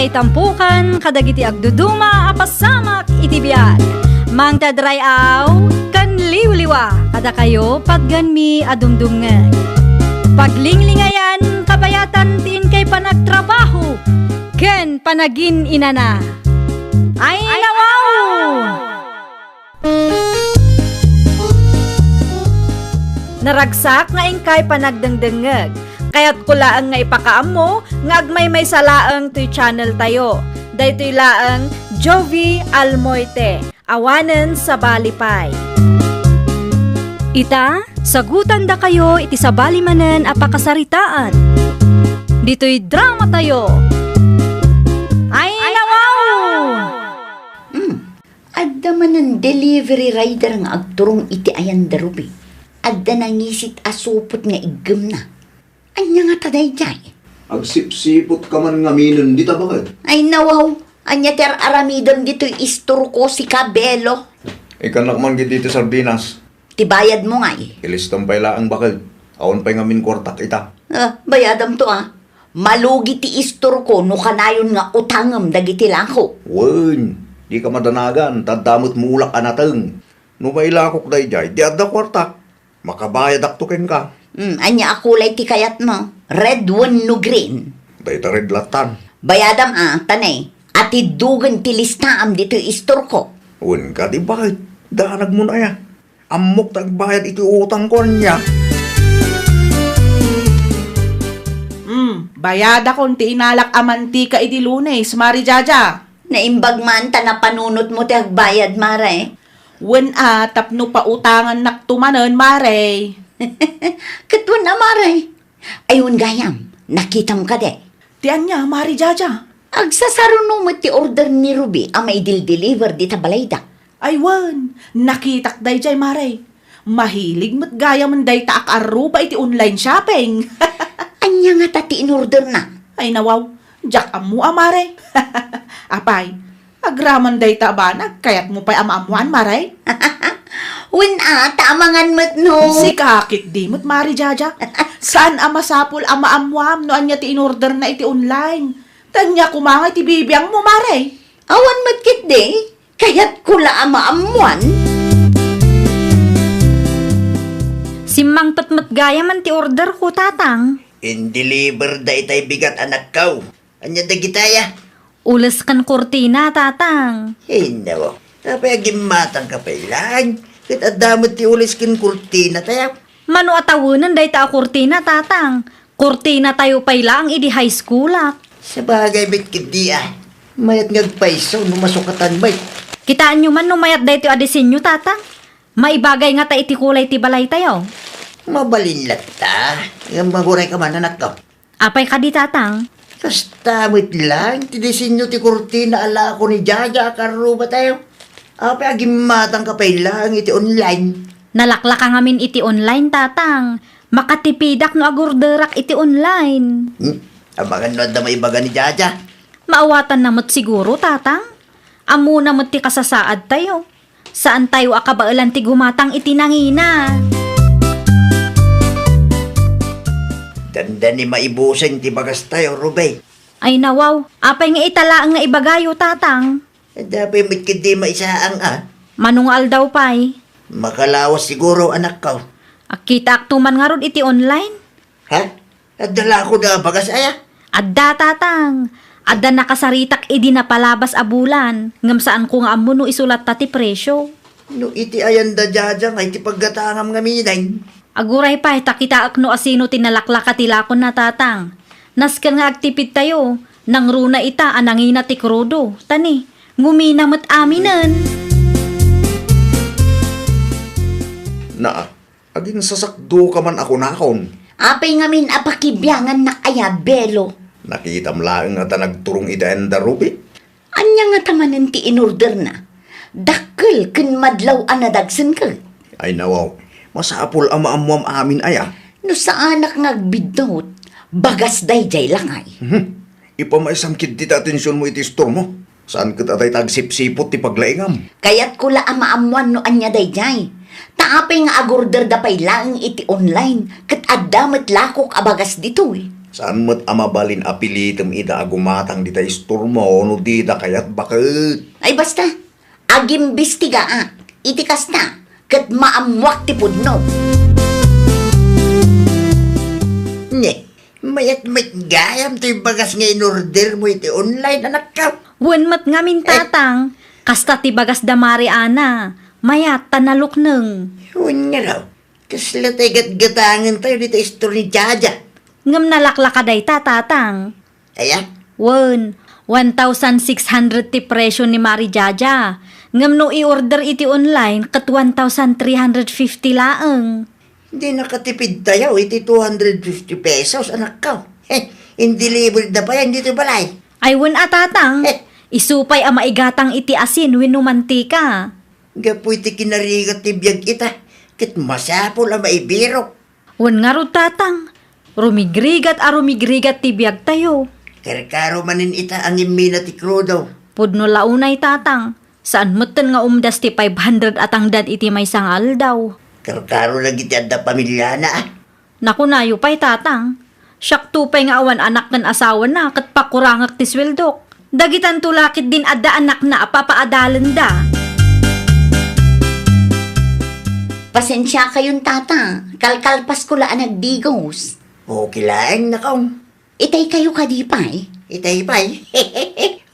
nga itampukan, kadagiti agduduma, apasamak iti biyag. Mang tadrayaw, kan liwliwa, kada kayo pagganmi adumdumngeg. Paglinglingayan, kabayatan tiin kay panagtrabaho, ken panagin inana. Ay nawaw! Naragsak nga ingkay panagdengdengeg. Kaya't kulaang nga ipakaam mo, nga agmay may salaang to'y channel tayo. Daytoy laang Jovi Almoite, awanen sa balipay. Ita, sagutan da kayo iti sa balimanen apakasaritaan. Dito'y drama tayo. Ay nawaw! Adda man ang delivery rider nga agturong iti ayan darubi. Adda nangisit asupot nga igem na. Anya nga taday jay. Agsipsipot ka man ngaminon, di ta bakit? Ay nawaw, anya ter aramidon dito'y istur ko si Kabelo. Ikanak man dito sardinas. Tibayad mo nga eh. Ilistong pay laang bakit? Awan pay ngamin kortak ita. Bayadam to ah. Malugi ti istur ko no kanayon nga utangam dagiti lako. Wen, di ka madanagan, tadamot mulak anateng. No may lakok day jay, di adda kortak. Makabayad aktukin ka. Anya akulay ti kayat mo. Red one no green. Day ta red latan. Bayadam tanay. Ati dugan ti listaam dito istur ko. Wen ka di bakit? Danag mo na ya. Amok tagbayad iti utang ko niya. Bayad akong ti inalak amantika iti Lunes, Mari Jaja. Naimbag man ta na panunot mo ti agbayad mare. Wen tapno pa utangan naktumanen, Mare. Katwan na mare. Ayun gayam, nakitam ka de. Tiyan niya, Mari Jaja. Agsasaruno mo ti order ni Ruby ang may deliver di ta balayda. Ay wan, nakitak day jay, Mare. Mahilig mo't gaya man day taak aruba iti online shopping. Anya nga tati in order na. Ay nawaw, jak amu Mare. Apay, agraman day ta ba kayat mo pa'y amaamuan, Mare? Win tamangan mo't no. Si kakit di mo't, Mari Jaja. Saan amasapul amaamuam no anya ti in order na iti online? Tanya kumangay ti bibiyang mo, Mare. Awan mo't kit de. Kaya't kula amaamuan. Simang patmat gaya man ti order ko, tatang. In-deliver da itay bigat anak kau. Anya da gitaya? Ulas kan kurtina, tatang. Hindaw. Tapay agimatang kapailan. Kit adamot ti ulis kin kurtina tayo. Mano atawunan day ta kurtina, tatang. Kurtina tayo pay lang idi high school ak. Sa bagay bit kiti Mayat ngagpaiso numasukatan bay. Kitaan nyo man numayat day ti adesinyo, tatang. Maibagay nga ta iti kulay ti balay tayo. Mabalinlat ta. Yung maguray ka man anak kau. Apay ka di, tatang. Kasta wait lang. Tidisinyo ti kurtina ala ko ni Jaja karuba tayo. Apay agimatang kapailan iti online. Nalaklak ka ngamin iti online, tatang. Makatipidak no agurderak iti online. Abangan no da maibaga ni Jaja. Maawatan namot siguro, tatang. Amo namot ti kasasaad tayo. Saan tayo akabailan ti gumatang iti nangina? Tanda ni maibusan ti bagas tayo, Rubay. Ay nawaw, apay nga italaang nga ibagayo, tatang. Dapat may kindi maisaang Manungal daw pay. Makalawas siguro anak ko. Akita aktuman nga ron iti online. Ha? Adala ko na bagas Adda, tatang. Adda nakasaritak idi na palabas abulan. Ngam saan ko nga amuno isulat tati presyo. No iti ayan da Jaja nga iti paggatangam nga minay. Aguray pa, takita akno asino tinalaklak tilakon na, tatang. Naskan nga agtipid tayo. Nang runa ita anangina ti krudo. Tani, nguminamat aminan. Aging sasakdo ka man ako nakon. Apay ngamin apakibyangan na aya belo. Nakitam laang nga ta nagturong idaen da Ruby. Anya nga tamanan ti in order na. Dakkel ken madlaw anadagsen ka. Ay nawaw, masapol amaamuam amin No sa anak ngagbidot, bagas dayjay lang ay. Ipamaisam kid ti atensyon mo iti store mo. Saan ka tatay tagsipsipot ti paglaingam? Kaya't kula amaamuan no anya dayjay. Taapay nga agorder da pay lang iti online. Kat addamat lakok abagas dito eh. Saan mo't amabalin apilitem ida agumatang dita isturmo no dida kayat bakit? Ay basta, agimbistiga itikas na, kat maamwak ti pudno. Nye, mayat gayam to yung bagas nga in-order mo iti online, anak ka. Wen mat ngamin tatang, kasta ti bagas da Mariana, mayat tanalukneng. Yun nga raw. Kasla tayo gat-gatangan tayo dito istor ni Jaja. Ngam nalaklakaday tatang. Ayan. Wen, 1,600 ti presyo ni Mari Jaja. Ngam no i-order iti online, kat 1,350 laeng. Hindi nakatipid tayo, iti 250 pesos, anak ka. In-delivered na pa yan dito balay. Ay wen tatang, isupay a maigatang iti asin wenno mantika. Gapoy ti kinarigat ti biyag kita. Kit masapol ang maibiro. Wen nga ro tatang, rumigrigat ti biag tayo. Karkaro manin ita ang imina ti krudo. Pudno launay tatang, saan moten nga umdas ti 500 atang dad iti may sangal daw. Karkaro lagi ti adda pamilya na Naku nayo pa'y tatang. Siyak tupay nga awan anak ng asawa na kat pakurangak ti sweldok. Dagitan tulakit din adda anak na papaadalan da. Pasensya kayong tata, kalkalpas ko laan nagdigos. Okay lang na kong. Itay kayo kadipay. Itay pa'y.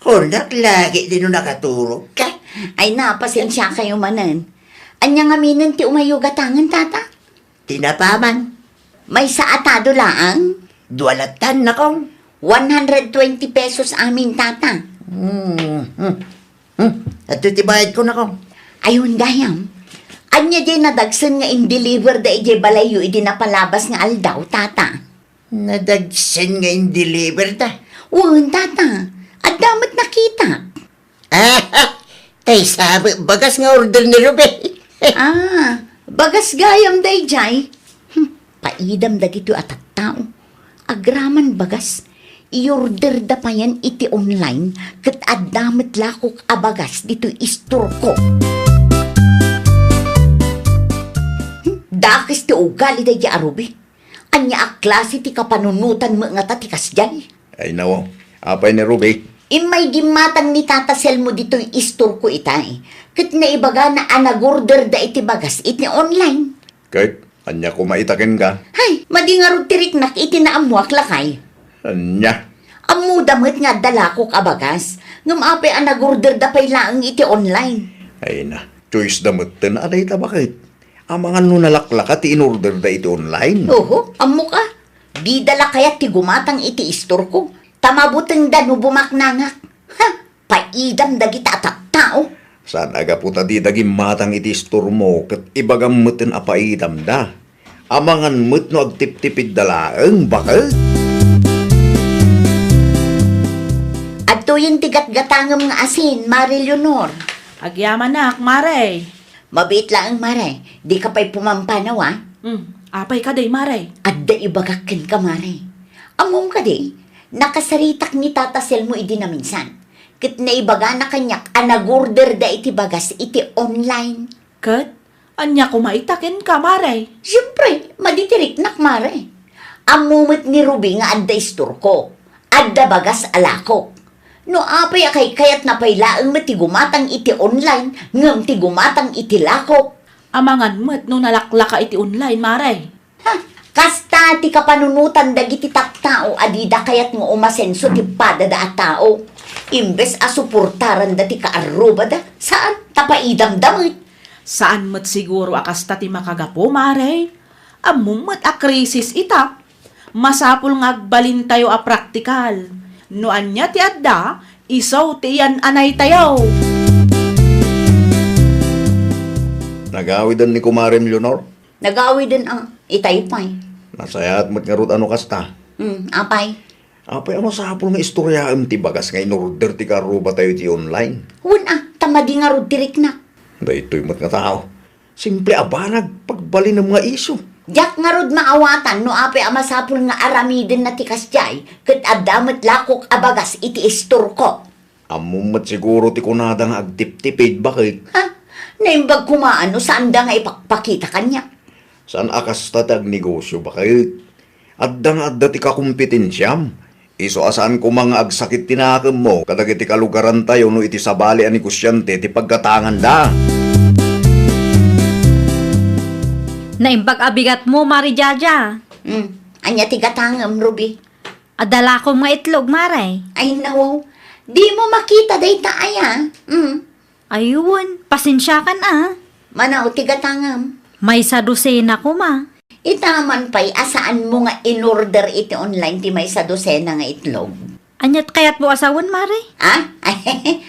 Kunak lagi din nung nakaturo ka. Ay na, pasensya kayo manan. Anya nga minin ti umayo gatangan tata. Tinapaman. May saatado laang. Dualatan na kong. 120 pesos amin tata. At titibayad ko na kong. Ayun gayam. Anya di nadagsan nga in-deliver da ije balayo idi napalabas nga aldaw tata. Nadagsan nga in-deliver ta. Wan tata. At damat nakita. Tay sabi, bagas nga order ni Ruby. Bagas gayam day jay. Paidam da gito at tao. Agraman bagas. I-order da pa yan iti online kat adamit lakok abagas dito istor ko. Dakis ti ugali da ya arubi. Anya a klase ti kapanunutan mo nga tatikas jay. Ay nawa, apay ni Ruby. Imay gimatang ni Tata Sel mo dito'y istor ko itay. Kat naibaga na anag-order da iti bagas iti online. Kahit anya ko maitakin ka. Hay, madingarod tiriknak iti naamuak lakay. Anya. Amu damit nga dalakok abagas. Ngam apay anag-order da pay laang iti online. Ay na, choice damutin aday ta bakit? Ang mga nunalaklaka ti in-order da iti online. Oho, amu ka. Di dala kaya ti gumatang iti istor ko. Tamabuteng da no bumaknangak. Ha, paidam dagita at tao. Saan aga puta di daging matang iti store mo kat ibagam mutin apaidam da. Amangan mut no agtip-tipid dalaeng bakit? At to yung tigat-gatangam nga asin, Mari Leonor. Agyaman nak, Mare. Mabit lang, Mare. Di ka pa'y pumampanawa. Apay ka day, Mare. At da ibagakin ka, Mare. Among ka di, nakasaritak ni Tata Sel mo idi na minsan. Kit na ibaga na kanyak, anag-order da iti bagas iti online. Kat, anya kumaitakin ka, Mare. Siyempre, maditiriknak, Mare. Amumit ni Ruby nga adda istor ko. Adda bagas alako. No apay akay kayat na paylaang matigumatang iti online, ngam tigumatang iti lakok. Amangan mo't no nalaklaka iti online, Mare. Ha, kasta ti kapanunutan dagiti taktao adida kayat nga umasenso ti padada at tao. Imbes asuportaran da ti kaaruba da, saan tapaidam damit? Saan mo't siguro akasta ti makagapo, Mare? Among mo't a krisis ita. Masapul nga agbalin tayo a praktikal. No anya ti adda, isaw ti yan anay tayo. Nagawidan ni Kumarin Leonor. Nagawi din ang itaypay. Nasayat mo't nga rut ano kasta. Apay. Apay ano sa hapon nga istorya ti bagas nga in-order ti karuba tayo ti online. Tamadi nga rod diriknak. Dahito'y mo't nga tao. Simple abanag pagbali ng mga iso. Jak nga rod maawatan no apay amasapul nga aramiden na tikas jay ket addamet lakok abagas iti istor ko. Amumat siguro ti kunada nga agtip-tipid bakit? Ha? Naimbag kumaano saan da nga ipakpakita kanya? Saan akas tatag negosyo bakit? Addang-adda ti kakumpetensyam. Iso asaan ko mga agsakit tinakam mo, kadag iti kalugaran tayo no iti sabali ani kusyante ti pagkatangan da. Naimbag abigat mo, Mari Jaja. Anya tigatangam, Ruby. Adala ko mga itlog, Maray. Ay, nawaw. Di mo makita day taaya. Ayun, pasensya ka na. Manaw tigatangam. May sa dosena ko, ma. Itaman pa'y asaan mo nga in-order iti online ti may sa dosena nga itlog. Anyat kayat mo asawan, Maray? Ha?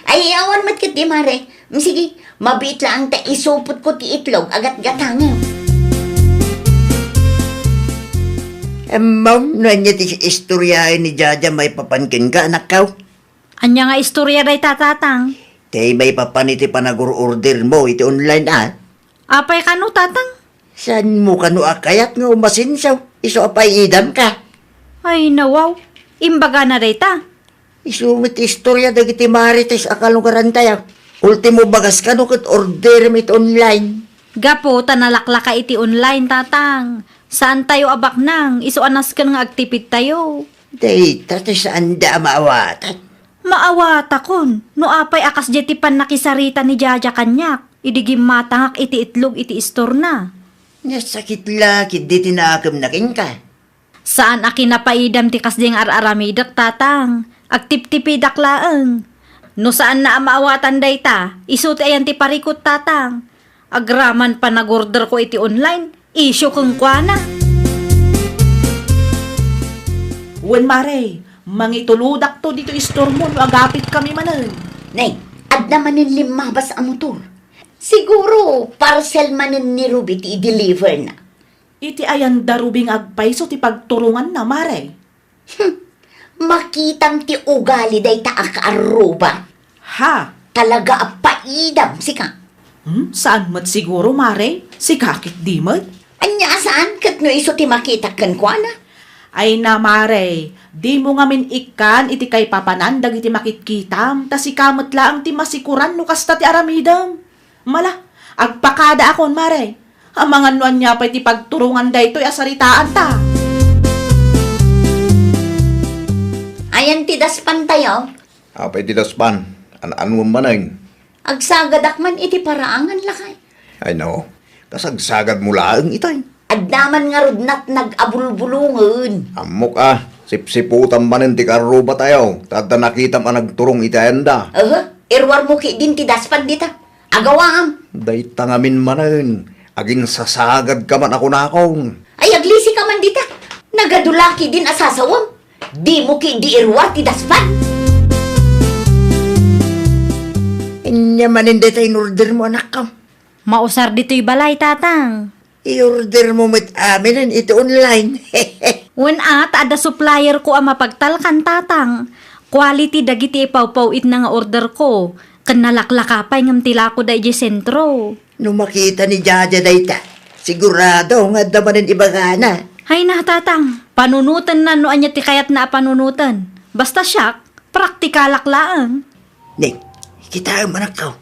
Ay, awan mat kit di mare. Sige, mabit lang ta isupot ko ti itlog agat gatangam. Ma'am, nanya ti istoryahin ni Jaja may papankin ka, anak ka. Anya nga istorya day tatatang. Tay may papaniti panag-order mo, iti online Apay ka no, tatang? Saan mo kanu akayat nga umasinsaw? Iso apay idam ka. Ay, nawaw. Imbaga na day ta. Isumit istorya dagiti marites akalungaran tayo. Ultimo bagas ka no kat order mo iti online. Gapo, tanalakla ka iti online, tatang. Saan tayo abak nang? Iso anas ka nga agtipid tayo. Day, tati saan da maawatan? Maawata kon. No apay akas jeti pan nakisarita ni Jaja kanyak. Idigim matangak iti itlog iti istor na. Nasakit lakid di tinakam na ka. Saan aki napaidam ti kasding ar-aramidak, tatang? Agtip-tipidak laeng. No saan na maawatan day ta? Iso ti ayan ti parikot, tatang. Agraman pa nag-order ko iti online. Isyo kong kwa na. Wen Mare, mangituludak to dito istor mo no agapit kami manan. Nay, adda manin limabas ang motor. Siguro, parcel manin ni Ruby ti i-deliver na. Iti ayan darubing agpaiso ti pagturungan na Mare. Makitang ti ugali day ta akaaruba. Ha? Talaga apaidam, sika. Saan mat siguro Mare? Si kakit di mat? Anya saan kat no iso ti makita kan kwa na? Ay na Mare, di mo nga min ikan iti kay papanandag iti makitkitam, ta si kamat laang ti masikuran no kasta ti aramidam. Mala, agpakada akon Mare. Ang mga nuan niya pa iti pagturungan da ito'y asaritaan ta. Ayan ti daspan tayo. Apay ti daspan, an-anong manang. Agsagadak man iti paraangan lakay. Ay no, kasagsagad mo laang itay. Addaman nga rudnat nag-abulbulungan. Amok sipsiputan manin ti karuba tayo. Tada nakitam ang nagturong itayanda. Irwar mo ki din ti daspan dita. Agawaam. Day tangamin manin. Aging sasagad ka man ako na akong. Ay aglisi ka man dita. Nagadulaki din asasawam. Di mo ki di irwar ti daspan. Inyamanin di tayo in-order mo, anak ka. Mausar dito'y balay, tatang. I-order mo mat amin ito online. Wen ada supplier ko ang mapagtalkan, tatang. Quality dagiti ipaw-pawit na nga order ko. Kanalaklakapay ngam tila ko da iji sentro. Nung makita ni Jaja dayta, sigurado nga damanin ibagana. Hay na, tatang. Panunutan na no anya ti kayat na panunutan. Basta siyak, praktikalak laang. Ning, kita ang manak ka.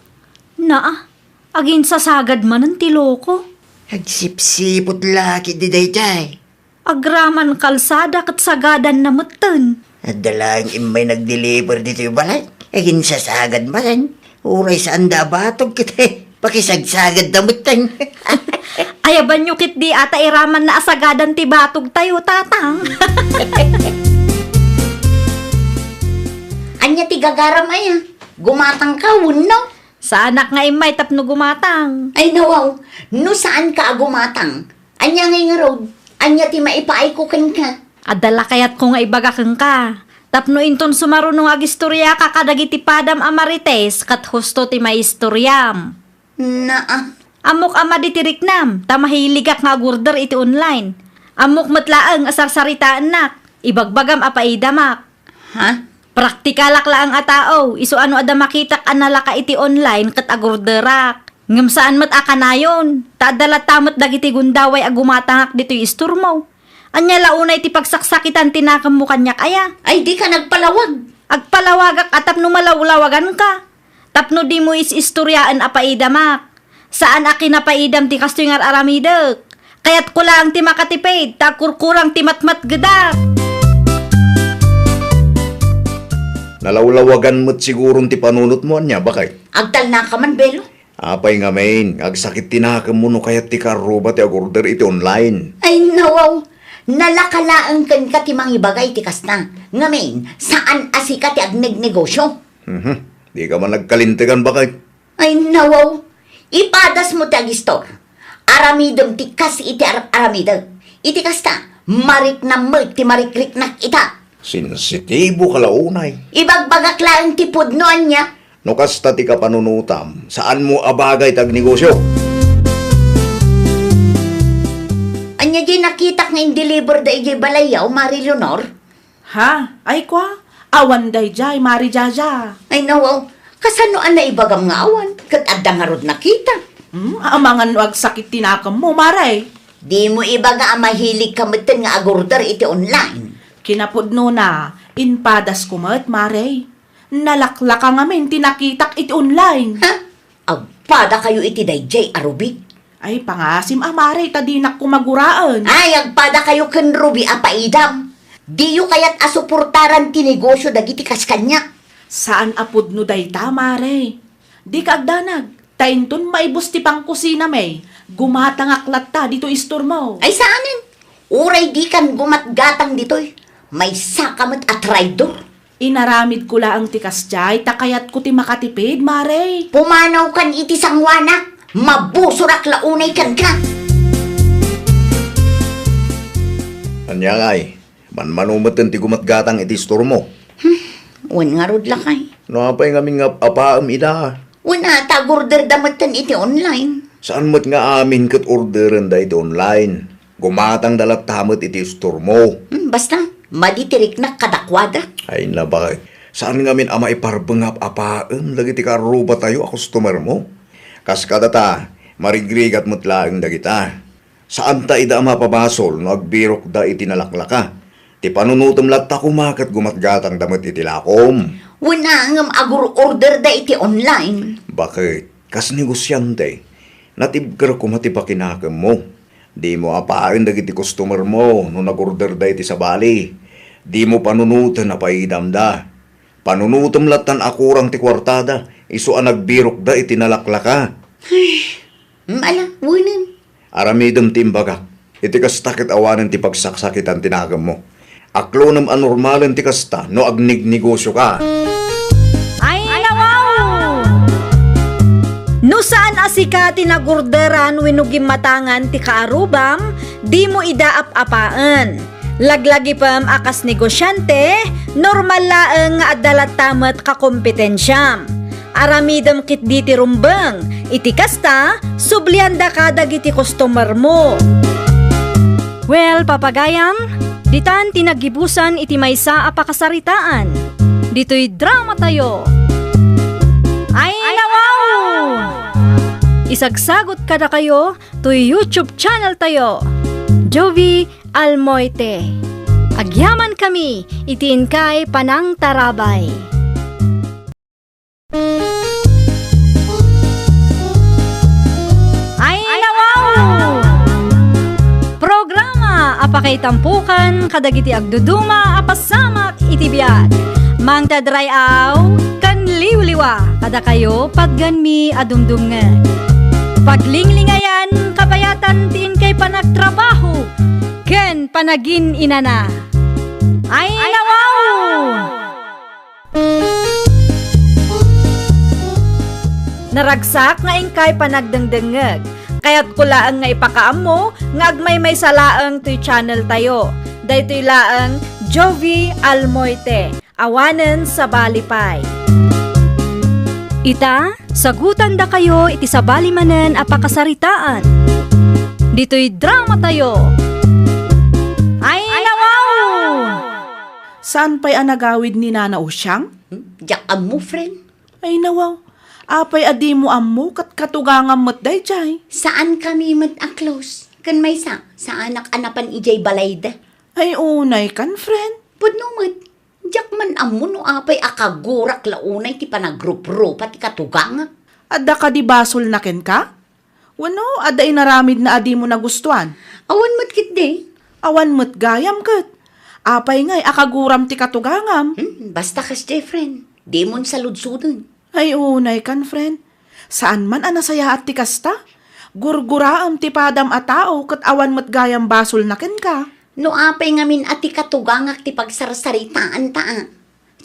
Agin sasagad man ang tiloko. Agsipsipot laki di daytay. Agraman kalsada kat sagadan na mutan. At dalang imay nag-deliver dito yung balay. Agin sasagad man. Uray sa anda batog kita. Pakisagsagad na mutan. Ayaban nyo kit di ata iraman na asagadan ti batog tayo, tatang. Anya ti gagaram aya. Gumatang ka, no? Sa anak nga imay tapno gumatang. Ay nawaw, no saan ka agumatang? Anya ngay nga road, anya ti maipaay ko kan ka. Adala kayat ko nga ibagakeng ka. Tapno inton sumarunong agistorya ka kadagiti padam amarites kat husto ti may istoryam. Amok ama ditiriknam, tamahiligak nga agurder iti online. Amok matlaang asarsaritaan nak, ibagbagam apaidamak. Ha? Praktikalak laang atao, iso ano ada makitak analaka iti online kat agurderak. Ngam saan mat akanayon, taadala tamat dagiti gundaway agumatangak dito'y istur mo. Anya launay ti pagsaksakitan tinakam mo kanyak aya. Ay di ka nagpalawag. Agpalawagak atap no malawlawagan ka. Tapno di mo is istoryaan apaidamak. Saan aki napaidam ti kastoy nga aramidak. Kaya't ko lang ti makatipid, takurkurang ti matmat gadak. Nalawlawagan mo't sigurong ti panunot mo niya, bakay? Agtal na ka man, Belo. Apay nga main, agsakit tinakam mo no kayat ti karuba ti agorder iti online. Ay, nawaw. Nalakalaan kan ka ti mangibagay ti kasna. Ngamin, saan asika ti agnegnegosyo? Di ka man nagkalintigan, bakay? Ay, nawaw. Ipadas mo ti agistor. Aramidom ti kas iti aramidom. Iti kasta, marik na mek ti marikrik na ita. Sensitibo kalaunay. Ibagbagak lang ti pudnoan niya. No kasta ti kapanunutam, saan mo abagay tag negosyo? Anya di nakitak nga in-deliver da ijay balayaw, Mari Leonor? Ha? Ay kwa? Awan day jay, Mari Jaja. Ay, nawaw. Kasanoan na ibagam nga awan. Kat adda nga rod nakita. Amangan wag sakit tinakam mo, Maray. Di mo ibaga ang mahilig kamitin nga agorder iti online. Kinapudno na, inpadas kumat, Maray. Nalaklaka nga men, tinakitak iti online. Ha? Agpada kayo iti dayjay arubi. Ay, pangasim, Maray, tadinak kumaguraan. Ay, agpada kayo ken Ruby apaidam. Di yu kayat asuportaran ti negosyo dagiti kaskanya. Saan apudno dayta, Maray? Di ka agdanag. Tainton maibos ti pang kusina may. Gumatang aklat ta dito istor mo. Ay, saanin? Uray di kan gumatgatang ditoy. May sakamat at traidor. Inaramid ko laang ti kasjay, takayat ko ti makatipid, Maray. Pumanaw kan iti sangwana. Mabusurak launay kan ka. Anya ngay, manumatan ti gumatgatang iti store mo. Wan nga rod lakay. No apay nga nga apaam ida. Wana tagorder damatan iti online. Saan mo't nga amin kat orderan da iti online? Gumatang dalat tamot iti store mo. Basta, maditirik na kadakwada. Ay na bakay, saan nga min ama iparbengap apaam dagiti karuba tayo a customer mo? Kas kadata, marigrigat mo't laeng dagita. Saan ta ida mapabasol no agbirok da iti nalaklaka? Ti panunutom latta kumakat gumatgatang damot iti lakom. Wana ngam agur order da iti online. Bakit? Kas negosyante, natibgar ko matipakinakam mo. Di mo apaan dagiti customer mo no nag-order da iti sa bali. Di mo panunutan na paidam da. Panunutom latan akurang ti kwartada, iso ang nagbirok da iti nalaklaka. Mala, wunin. Aramidam timbaga, iti kastakit awanan ti pagsaksakitan tinagam mo. Aklo nam anormalan ti kasta no agnig-negosyo ka. Ay, nawaw! No saan asika tinagurderan winugim matangan ti kaarubam, di mo idaap-apaan. Laglagi pam akas negosyante, normal laeng nga adalat tamat kakompetensyam. Aramidam kit di ti rumbeng, iti kasta, sublianda ka dagiti customer mo. Well, papagayam, ditan tinagibusan iti maysa apakasaritaan. Dito'y drama tayo. Ay, nawaw! Isagsagot kada kayo to YouTube channel tayo. Jovi Almoite. Agyaman kami, itiin kay Panang Tarabay. Ay, nawaw! Programa apakay tampukan kadagiti agduduma apasamak itibiyag. Mang tadrayaw kan liwliwa kada kayo pagganmi adumdumngan. Paglinglingayan kapayatan tiin kay panagtrabaho ken panagin inana. Ay, nawaw! Naragsak nga ingkay panagdengdengeg. Kaya't kulaang nga ipakaam mo, nga agmay may salaang to'y channel tayo. Daytoy laang Jovi Almoite, awanen sa balipay. Ita, sagutan da kayo iti sa balimanen apakasaritaan. Dito'y drama tayo. Ay, nawaw! Saan pa'y anagawid ni Nana Usyang? Diyak mo, friend. Ay nawaw, apay adi mo ammo kat katugangam mat day jay. Saan kami close? Kan may sa anak-anapan ijay balayda. Ay unay kan, friend. Pudno mat, diyak man amo no apay akagurak launay ti panagrup-rup pati katuganga. Adda ka di basol na ken ka? Wano, adda inaramid na adi mo nagustuhan. Awan mo't kit de. Awan mo't gayam kat. Apay ngay akaguram ti katugangam. Basta kas de, friend. Di mon saludsudan. Ay unay kan, friend. Saan man anasaya at ti kasta? Gurguraam ti padam a tao kat awan mo't gayam basol na ken ka. No apay ngamin ati katugangak ti pagsarsaritaan ta.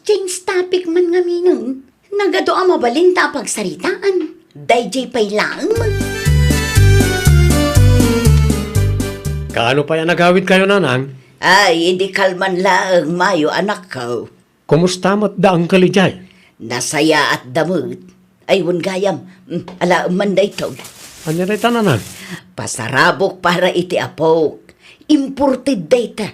Change topic man ngamin. Nagado ang mabalinta pagsaritaan. Dayjay pay lang man. Kaano pa yan nagawid kayo, nanang? Ay, hindi kalman lang, mayo anak ko. Kumusta mo't daang kalijay? Nasaya at damot. Ay, wun gayam. Ala, manday to. Anya rin nanang? Pasarabok para iti apok. Imported data.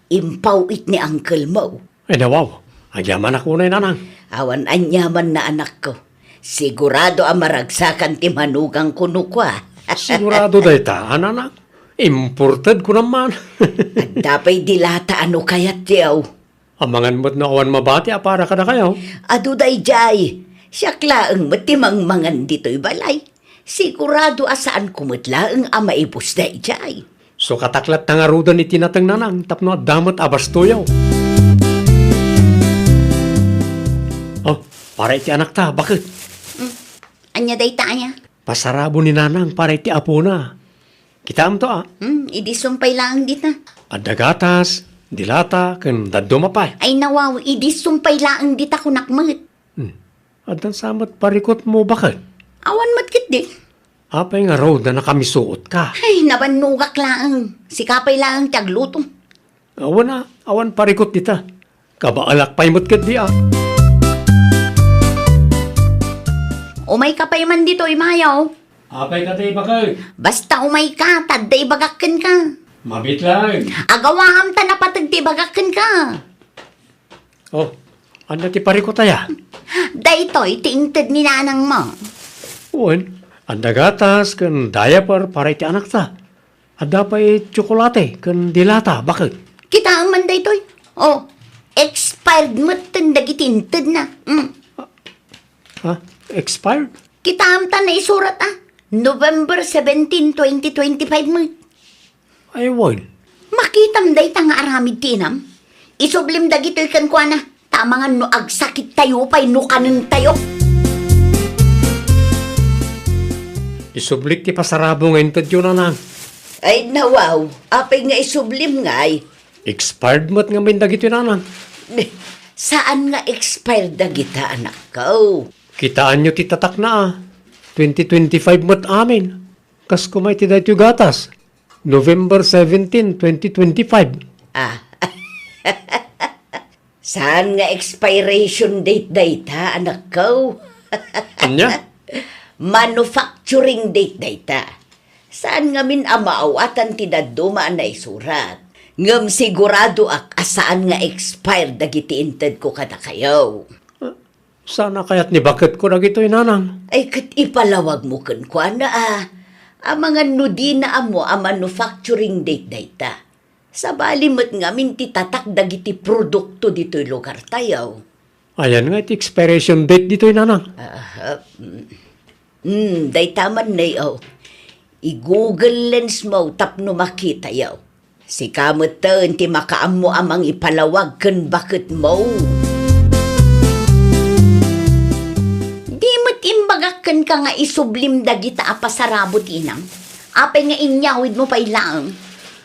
Impaw it ni uncle mo. Ay, nawaw. Agyaman ako na nanang. Awan anyaman na anak ko. Sigurado ang maragsakan ti manugang kuno kwa. Sigurado dahi ta, nanang. Imported ko naman. At dapay dilata ano kayat diyaw. Amangan mo't na awan mabati, para ka na kayo. Aduday jay. Siyakla ang matimang mangan dito'y balay. Sigurado asaan kumutla ang amaibos day jay. So kataklat na nga rudan iti natang nanang, tapno at damot abastoyaw. Oh, para iti anak ta, bakit? Anya day tanya? Pasarabo ni nanang para iti apo na. Kitam to Idi sumpay lang dit na. Adagatas, dilata, kan daddo mapay. Ay nawaw, idi sumpay lang dit ako nakmat. Adan samot parikot mo bakit? Awan matkit di. Apay nga road na nakamisuot ka. Ay, nabanugak lang. Sikapay lang tiaglutong. Awan parikot dita. Kabaalak pa'y mo't kat di Umay ka pa'y man dito, imayaw. Apay ka tayo bakit? Basta umay ka, taday bagakken ka. Mabit lang. Agawam ta na patagdi bagakken ka. Oh, anda ti parikot aya. Daytoy, tiingtad ni nanang mo. Uwan, andagatas kan diaper para iti anak ta. Ada pa'y tsokolate kan dilata, bakit? Kita ang man daytoy. Oh, expired mo tindagitintad na. Ha? Expired? Kita ang ta na isurat November 17, 2025 mo. Ay, wan. Makitam day ta nga aramid tinam. Isublim dagitoy kan kwa na. Tama nga no agsakit tayo pa'y no kanin tayo. Isublik ti pasarabo ngayon tadyo nanang. Ay nawaw, apay nga isublim nga ay. Expired mo't nga may dagito nanang. Saan nga expired na kita anak ko? Kitaan nyo ti tatak na 2025 mo't amin. Kas kumay ti dahito gatas. November 17, 2025. Saan nga expiration date anak ko? Anya? Manufacturing date Saan nga min amaawatan ti daduma na isurat? Ngam sigurado asaan nga expired dagiti inted ko kada kayo. Sana kaya't ni bakit ko na gito'y nanang. Ay kat ipalawag mo kan kwa na ang mga nudi na amo ang manufacturing date Sa balimot nga min ti tatak dagiti produkto dito'y lugar tayo. Ayan nga, iti expiration date dito'y nanang. Daytaman na yaw. I-google lens mo tapno makita yaw. Si kamot ti makaamo amang ipalawag kan bakit mo. Di mo't imbagakan ka nga isublim dagita apasarabot inang. Apay nga inyawid mo pa ilang.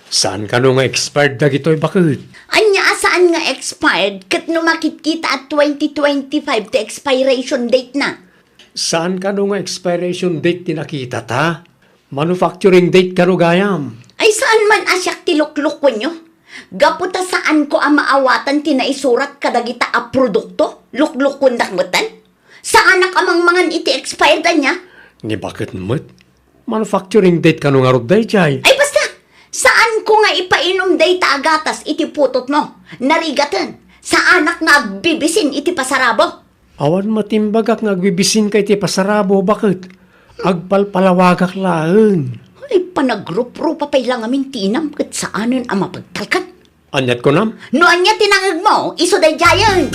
Saan ka no nga expired na gito'y bakit? Anya saan nga expired kat no makikita at 2025 ti expiration date na. Saan ka no nga expiration date tinakita ta? Manufacturing date ka no gayam. Ay saan man asyak tilukluk ko nyo? Gaputa saan ko ang maawatan tinaisurat kadagita a produkto? Lukluk ko nakmutan? Saan amang mangan iti expired niya? Ni bakit mo't? Manufacturing date ka no nga rod day, chay. Ay basta! Saan ko nga ipainom day tagatas iti putot mo? Narigatan. Sa anak nga agbibisin iti pasarabo? Awan matimbagak nga agbibisin kay ti pasarabo, bakit? Agpalpalawagak laeng. Ay panagrup-rup pa lang amin tinam kat saanan ang mapagtalkan. Anyat ko nam? No anya tinangag mo, iso day jayan.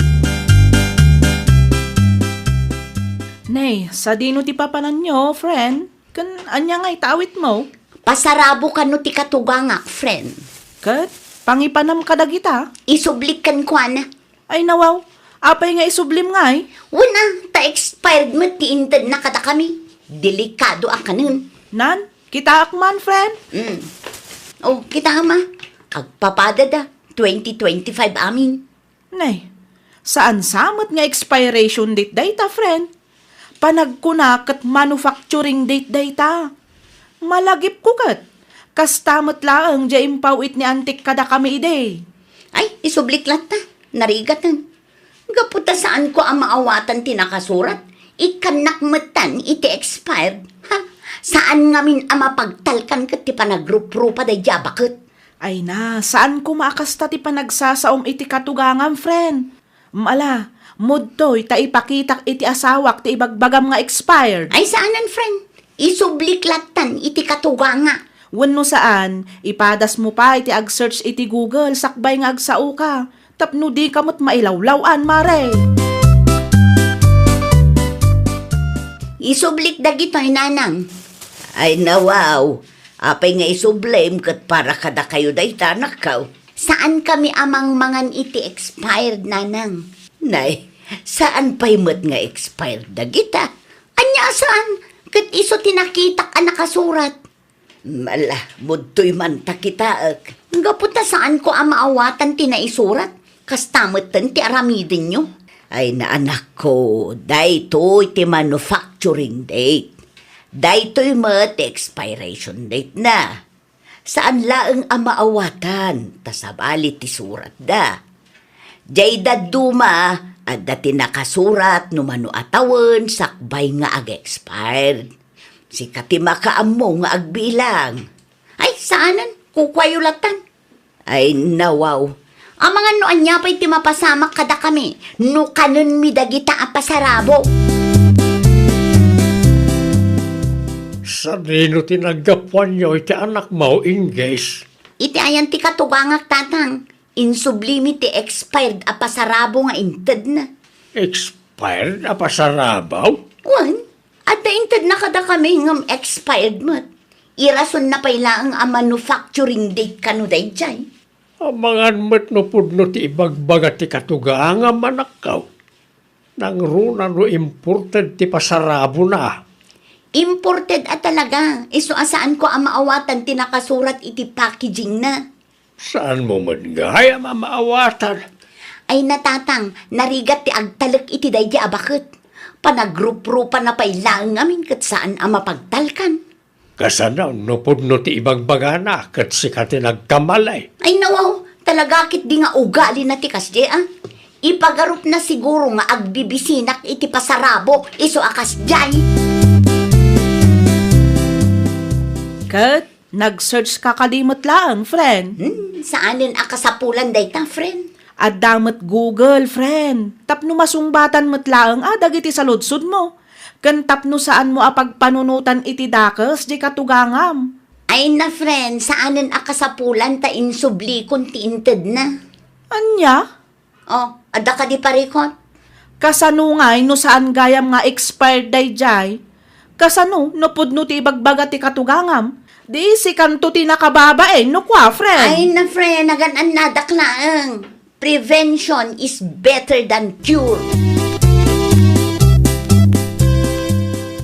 Nay, sa dino ti papanan nyo, friend? Kan anya nga itawit mo? Pasarabo ka no ti katugangak, friend. Kat, pangipanam ka dagita. Isublikan ko na. Ay nawaw, apay nga isublim nga eh. Una, ta-expired mo ti inted na kada kami. Delikado ang kanun. Nan, kita akman, friend. Oh, kita ma. Agpapadada, 2025 amin. Nay, saan samot nga expiration date data, friend? Panagkunak at manufacturing date data. Malagip ko kat. Kastamot laang dya impawit ni antik kada kami ide. Ay, isublik lata. Narigatan. Gaputa saan ko ang maawatan tinakasurat? Ikanakmatan iti expired. Ha? Saan ngamin ang mapagtalkan kat ti panagrup-rupa day bakit? Ay na, saan ko maakasta ti panagsasaom iti katugangan, friend? Mala, mudtoy ta ipakitak iti asawak ti ibagbagam nga expired. Ay, saanan, friend? Isublik latan iti katuganga. Wenno saan, ipadas mo pa iti ag-search iti Google, sakbay nga agsao ka. Tapno di kamot mailawlawan, mare. Isublik dagito'y nanang. Ay, nawaw. Apay nga isublame kat para kada kayo day tanakaw. Saan kami amang mangan iti expired, nanang? Nay, saan pa'y mat nga expired dagita? Anya saan? Kat iso tinakitak ang nakasurat. Mala, mudtoy man takitaak. Gaputa saan ko ang maawatan tinaisurat? Kastamatan ti aramidin nyo? Ay na anak ko, daytoy ti manufacturing date. Daytoy mat expiration date na. Saan laeng ang maawatan? Tasabali ti surat da. Jay daduma, adda ti nakasurat no mano atawan sakbay nga ag-expired. Si katimakaamu nga agbilang. Ay, saanan? Kukwayulatan. Ay, nawaw. Ang mga noan niya pa'y timapasamak kada kami. No kanon mi dagita ang pasarabo. Sa rino tinagapuan nyo iti anak mo, Ingges. Iti ayan ti katugangak tatang. Insublimi ti expired a pasarabo nga inted na. Expired na pasarabaw? Wan, at inted na kada kami ngam expired mat. Irason na pailaang a manufacturing date kano day jay. Amangan mo't no pudno ti ibagbaga ti katuganga manakaw. Nang runan no imported ti pasarabo na. Imported at talaga. Iso asaan ko ang maawatan tinakasurat iti packaging na. Saan mo man gaya mamaawatan? Ay natatang, narigat ti agtalak iti daydi abakit. Panagrup-rupa na pailaang amin kat saan ang mapagtalkan. Kasanaw no pudno ti ibagbaga na kat sikati nagkamalay. Ay nawaw, talagakit di nga ugali na ti kasdi ah. Ipagarup na siguro nga agbibisinak iti pasarabo, iso akasdyay. Kat, nag-search ka kalimot lang, friend. Saanin akasapulan day ta, friend? At damat Google, friend. Tapno masungbatan mo't lang, dagiti sa ludsud mo. Kan tapno saan mo apagpanunutan iti dakes, di katugangam. Ay na, friend, saanin akasapulan ta insubli kung tiinted na. Anya? Oh, ada ka di parikot? Kasano ngay no saan gayam nga expired day jay? Kasano no pudno ti ibagbaga ti katugangam? Di si kanto ti nakababa no kwa, friend. Ay na, friend, nagan nadaklaang. Prevention is better than cure.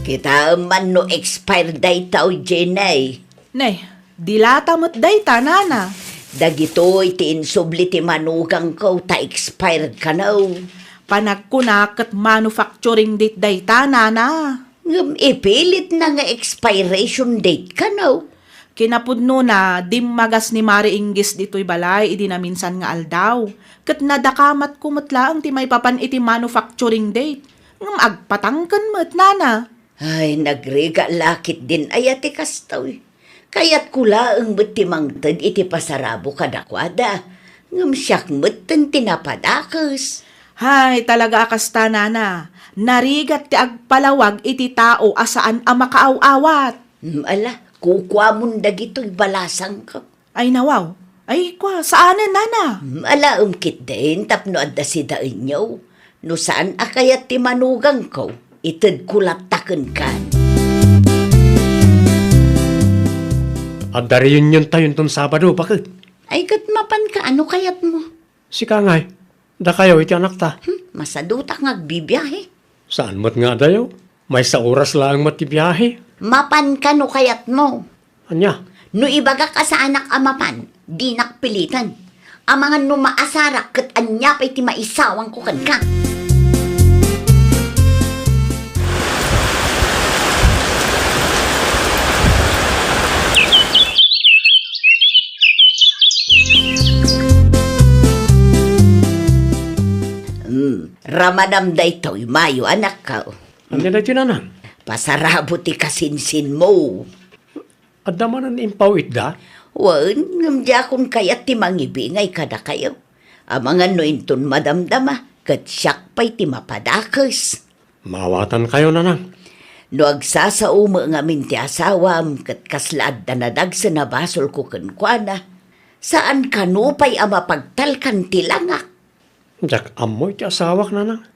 Kita man no expired day tao, Jenay. Nay, dilata mo't day tanana. Dagitoy ti insubli ti manugang ko ta expired ka na. Panagkunak at manufacturing date day tanana. Ipilit na nga expiration date ka na. Kinapudno na dimmagas ni Mari Ingis dito'y balay, idi na minsan nga aldaw. Kat nadakamat kumutlaang ti may papan iti manufacturing date. Ngam agpatangkan mo't nana. Ay, nagriga lakit din ayati kastaw. Kaya't kulaang mo't timangtad iti pasarabo kadakwada. Ngam siyak mo't tinapadakas. Hay, talaga akasta nana. Narigat ti agpalawag iti tao asaan ang makaaw-awat. Ala, kukwa mong dagito'y balasang ka. Ay nawaw. Ay kwa, saanan nana? Ala, umkit din, tapno adda si dain nyo. No saan akayat ti manugang ko, itad kulatakan kan. At reunion tayo ton Sabado, bakit? Ay kat mapan ka, ano kayat mo? Si Kangay, da kayo iti anak ta. Masadutak ngagbibiyahe. Saan mo't nga dayo? May sa oras lang matibiyahe. Mapan ka no kayat mo. Anya, No ibaga ka sa anak amapan, di nakpilitan. Amangan no maasarak kat anya pa'y ti maisawang ko kan ka. Ramadam daytoy, mayo anak ka. anya na tinanan. Pasarabo ti kasinsin mo. At naman ang impaw itda. Wan, ngamdya kung kayat ti mangibingay kada kayo. Amangan no inton madamdama, kat siyak pa'y ti mapadakes. Mawatan kayo nanang. No agsasauma nga min ti asawam, kat kaslaad na nadag sa nabasol ko kankwana. Saan kanupay ama pagtalkan ti langak? Diyak amoy ti asawak nanang.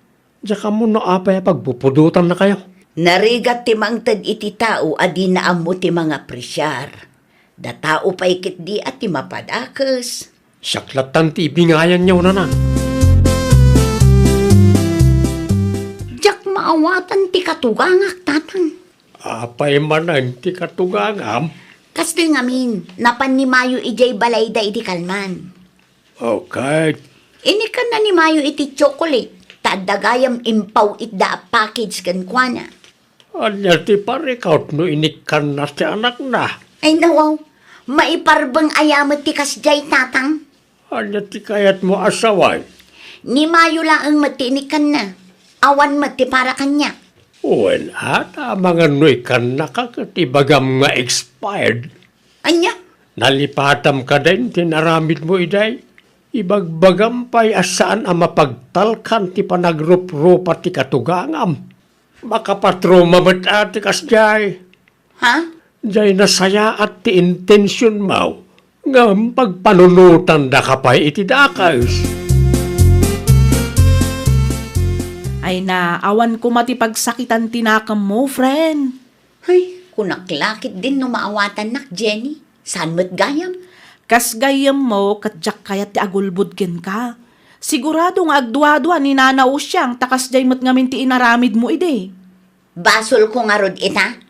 Diyak amo no apay pagpupudutan na kayo. Narigat ti mangtad iti tao adi na amo ti mga presyar. Da tao pa'y kit di at ti mapadakes. Saklatan ti ibingayan niyo nanang. Diyak maawatan ti katugangak tatan. Apay manan ti katugangam. Kastil ngamin, napan ni Mayo ijay balay da iti kalman. Okay. Ini ka na ni Mayo iti chocolate. Tadagayam impaw itda a package kan kwa na. Anya ti parikaut no inikan na ti anak na. Ay nawaw, maiparbang ayamat ti kasjay tatang. Anya ti kayat mo asaway. Ni Mayo lang ang matinikan na. Awan mati para kanya. Well, mga noy kan nakakatibagam nga expired. Anya? Nalipatam ka din, tinaramid mo iday. Ibagbagam pa'y asaan ang mapagtalkan ti panagrup-rupa ti katugangam. Makapatroma ba't ati kasjay? Ha? Jay nasaya at ti intensyon mo. Nga pagpanunutan da ka pa'y iti dakas. Ay na, awan ko matipagsakitan tinakam mo, friend. Ay, kunaklakit din no maawatan nak, Jenny. Saan mo't gayam? Kas gayam mo, katjak kayat ti agulbudkin ka. Sigurado nga agduwa-duwa ni nanao siyang takas jay mat ngamin ti inaramid mo ide. Basol ko nga rod ita.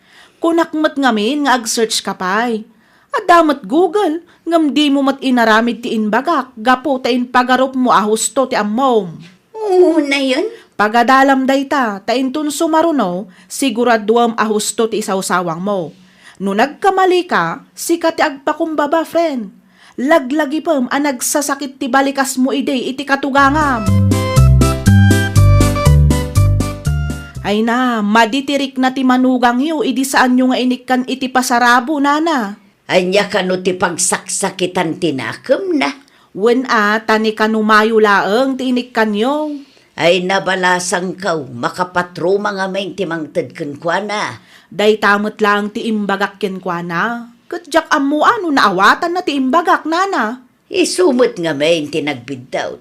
Kunak mat ngamin nga ag-search ka pa'y. At damat Google, ngam di mo mat inaramid ti inbagak, gapo ta in pagarop mo ahusto ti ammom. Oo na yun. Pagadalam dayta, ta intun sumaruno, siguraduam ahusto ti isawsawang mo. No nagkamali ka, sikat ti agpakumbaba, friend. Laglagi pam ang nagsasakit ti balikas mo ide iti katugangam. Ay na, maditirik na ti manugang yo, idi saan nyo nga inikkan iti pasarabo, nana. Anya ka no ti pagsaksakitan tinakam na. Wen tani kanumayo laeng ti inikkan yo. Ay nabalasang kaw, makapatroma nga may timangtad kan kwa na. Day tamot lang ti imbagak ken kwa na. Katjak amu ano naawatan na ti imbagak, nana. Isumot nga may tinagbiddaw.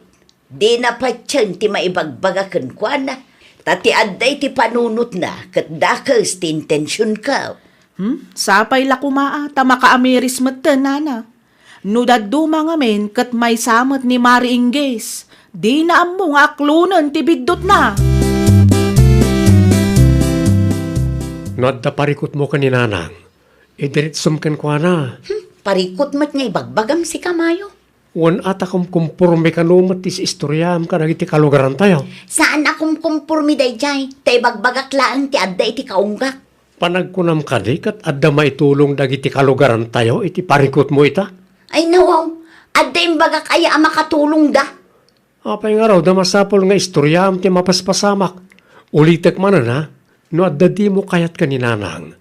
Di na pa tiyan ti maibagbaga kan kwa na. Tati adday ti panunot na, kat dakas ti intensyon ka. Sapay la kumaa, ta makaamiris matten, nana. No daduma nga men, kat may samot ni Mari Ingges. Di na amo nga aklunan ti biddot na. No at da parikot mo kaninanang. Idiritsum ken kwa na. Parikot mat nga ibagbagam si Kamayo. Wan ata kung kumpurme ka lumat ti istoryam ka nagiti kalugaran tayo. Saan akong kumpurmi day jay? Tay bagbagak laan ti adday ti kaunggak. Panagkunam ka di kat adda maitulong dagiti kalugaran tayo iti parikot mo ita. Ay nawaw, adday bagak aya ang makatulong da. Apay nga raw da masapol nga istoryam ti mapaspasamak. Ulitek man na, no adda di mo kayat kaninanang.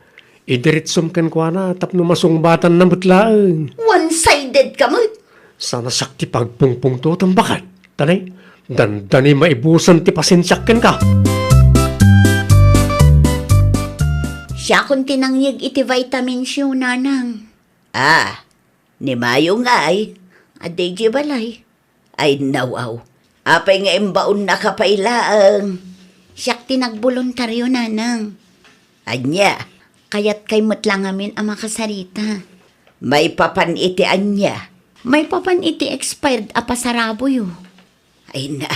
Idiritsum ken kwa na tapno masungbatan na mutlaeng. One-sided ka mo. Sana sakti pagpungpung to tambakan. Tanay, dandani maibusan ti pasensyakken ka. Siya kung tinangyag iti vitamins yun, nanang. Ni Mayo nga ay, aday di balay. Ay nawaw, apay nga imbaon na kapailaang. Siyak tinagboluntaryo, nanang. Anya, kayat kay mutlang amin ang makasarita. May papanitian niya. May papaniti expired apasarabo yo. Ay na,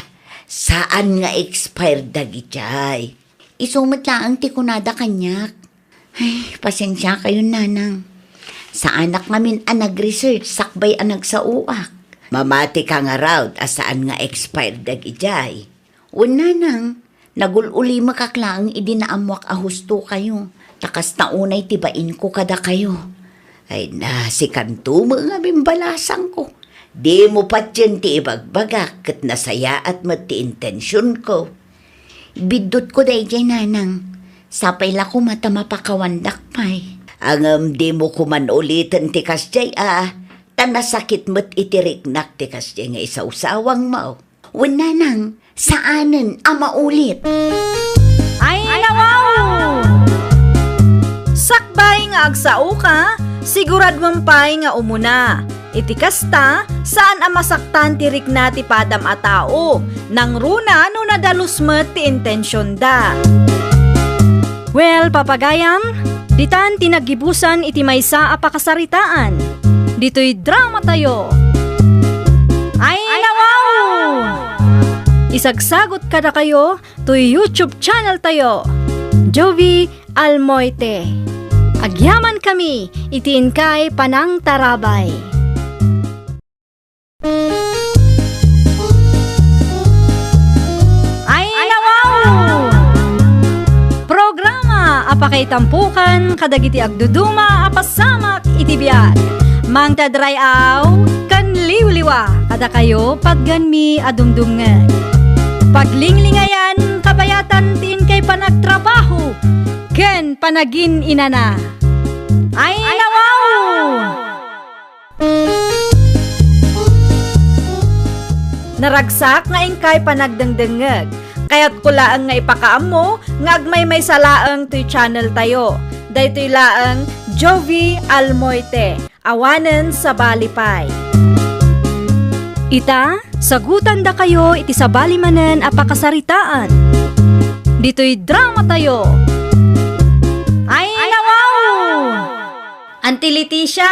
saan nga expired dagi jay? Isumot lang ti kunada kanyak. Ay, pasensya kayo nanang. Sa anak namin ang nag-research, sakbay ang nagsauak. Mamati ka nga raw, asaan nga expired dagi jay. Una nang, nagululi makaklang idinaamwak ahusto kayo. Takas na unay tibain ko kada kayo. Ay na, si kanto mga bimbalasang ko. Di mo pat yan ti ibagbagak kat nasaya at mati intensyon ko. Bidot ko day jay nanang. Sapay la ko mata mapakawandak pay. Ang di mo kuman ulitin ti kasjay tanasakit mo't itiriknak ti kasjay nga isaw-sawang mao. Wala nang, saanan ama ulit. Ay, nawaw! Sakbay nga agsao ka, sigurad mampay nga umuna. Iti kasta, saan ang masaktan tirik na ti padam a tao, nang runa no nadalus met ti intensyon da. Well, papagayam, ditan tinagibusan iti maysa a pakasaritaan. Dito'y drama tayo. Ay, nawaw! Isagsagot kada kayo, to'y YouTube channel tayo. Jovi Almoite. Agyaman kami, itiin kay Panang Tarabay. Ay, nawaw! Programa apakay tampukan kadagiti agduduma apasamak iti biag. Mang tadrayaw kan liwliwa kada kayo pagganmi adumdumngan. Paglinglingayan kabayatan tin kay panagtrabaho ken panagin inana. Ay, nawaw! Naragsak nga ingkay panagdengdengeg. Kaya't kulaan nga ipakaam mo, nga agmay may salaang to'y channel tayo. Daytoy laang Jovi Almoite, awanen sa balipay. Ita, sagutan da kayo iti sa balimanen apakasaritaan. Dito'y drama tayo. Ay, nawaw! Auntie Leticia!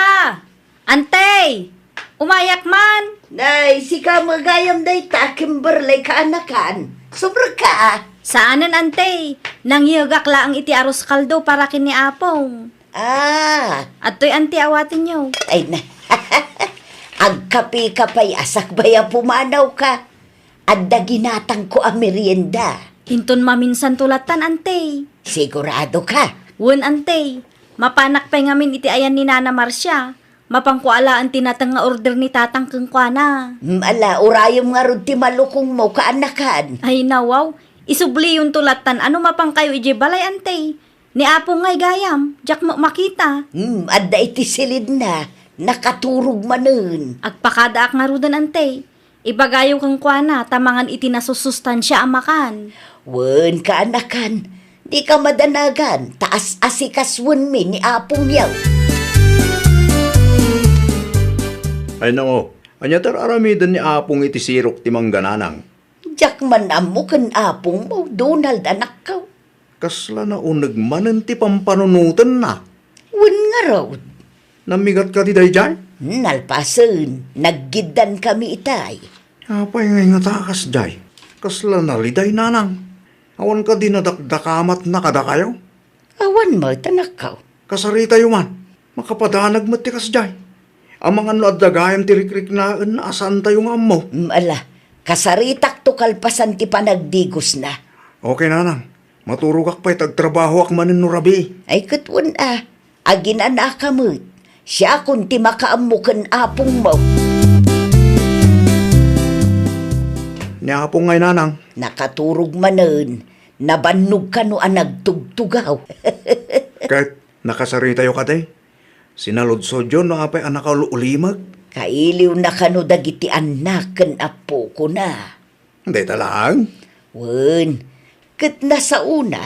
Antay! Umayak man! Nay, si ka magayam day ta, Kimberley ka anakan. Sobra ka. Saanan, antay? Nangyagak laang iti aros kaldo para kini apong. At to'y anti awatin nyo. Ay na. Agkapi ka pa'y asak baya pumanaw ka. Adda ginatang ko ang merienda. Hinton maminsan tulatan, antay. Sigurado ka. Wun, antay. Mapanak pa'y ngamin iti ayan ni Nana Marcia. Mapangkuala ang tinatang nga order ni tatang kang kuana. Ala, urayom nga ron ti malukong mo kaanakan. Ay, nawaw. Isubli yung tulatan. Ano mapang kayo iji balay, antay? Ni Apo nga'y gayam. Diyak mo makita. Adda iti silid na. Nakaturog manen. Agpakadaak nga rudan, antay. Ibagayo kang kuana. Tamangan iti nasusustansya ang makan. Wen kaanakan. Di ka madanagan. Taas asikaswan mi ni Apong yaw. Ay nako, anya aramidan ni Apong iti sirok ti manggananang. Diyak man amo kan Apong mo, Donald anak ka. Kasla na unag manen ti pampanunutan na. Wen nga raw. Namigat ka ti dayjay? Nalpasen, naggidan kami itay. Apay ngay nga takas jay. Kasla na liday nanang. Awan ka din nadakdakamat na kada kayo. Awan mo, tanak ka. Kasarita yuman. Makapadanag mat ti kasjay. Ang mga nadagayam ti rikrik na asan tayo nga mo. Ala, kasaritak to kalpasan ti panagdigos na. Okay nanang. Maturugak pa'y tagtrabaho ak manin no rabi. Ay katwan agin anak kamut. Siya kun ti makaamukan Apong mo. Ni Apong ngay nanang. Nakaturog manen, nabannog ka no ang nagtugtugaw. Kahit nakasarita yo katay. Sinalodsod yun no apay anak ka ulimag. Kailiw na kano dagiti anak ken apo ko na. Hindi talang. Wen, ket na sa una,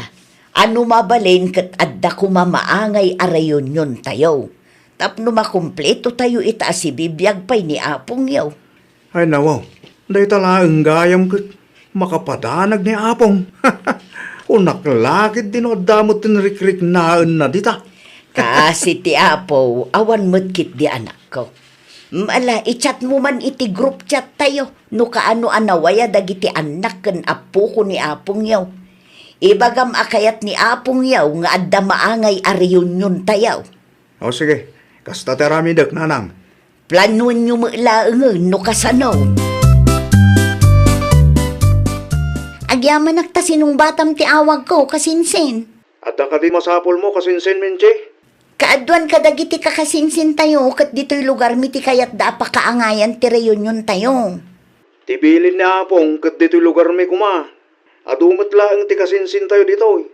ano mabalin ket adda ko mamaangay arayon yon tayo. Tapno makumpleto tayo itaas si bibiyag pay ni Apong yaw. Ay nawaw. Hindi talang gayam ket makapadanag ni Apong. Unak lakit din o damot tinrikrik naan na dita. Kasi ti Apo, awan medkit di anak ko. Mala, i-chat mo man iti group chat tayo. No kaano anawaya dagiti anak ken apo ko ni Apong yaw. Ibagam akayat ni Apong yaw nga adda maangay a reunion tayaw. O sige, kasta teramidak nanang. Planuan nyo maulaangan no kasanaw. Agyaman nagtasinong batam ti awag ko kasinsin. At ka di masapol mo kasinsin, Minche. Kaadwan kadagiti kakasinsin tayo kat dito'y lugar mi ti kayat da pa kaangayan ti reunion tayo. Tibilin ni Apong kat dito'y lugar may kuma. Adumat lang ti kasinsin tayo dito.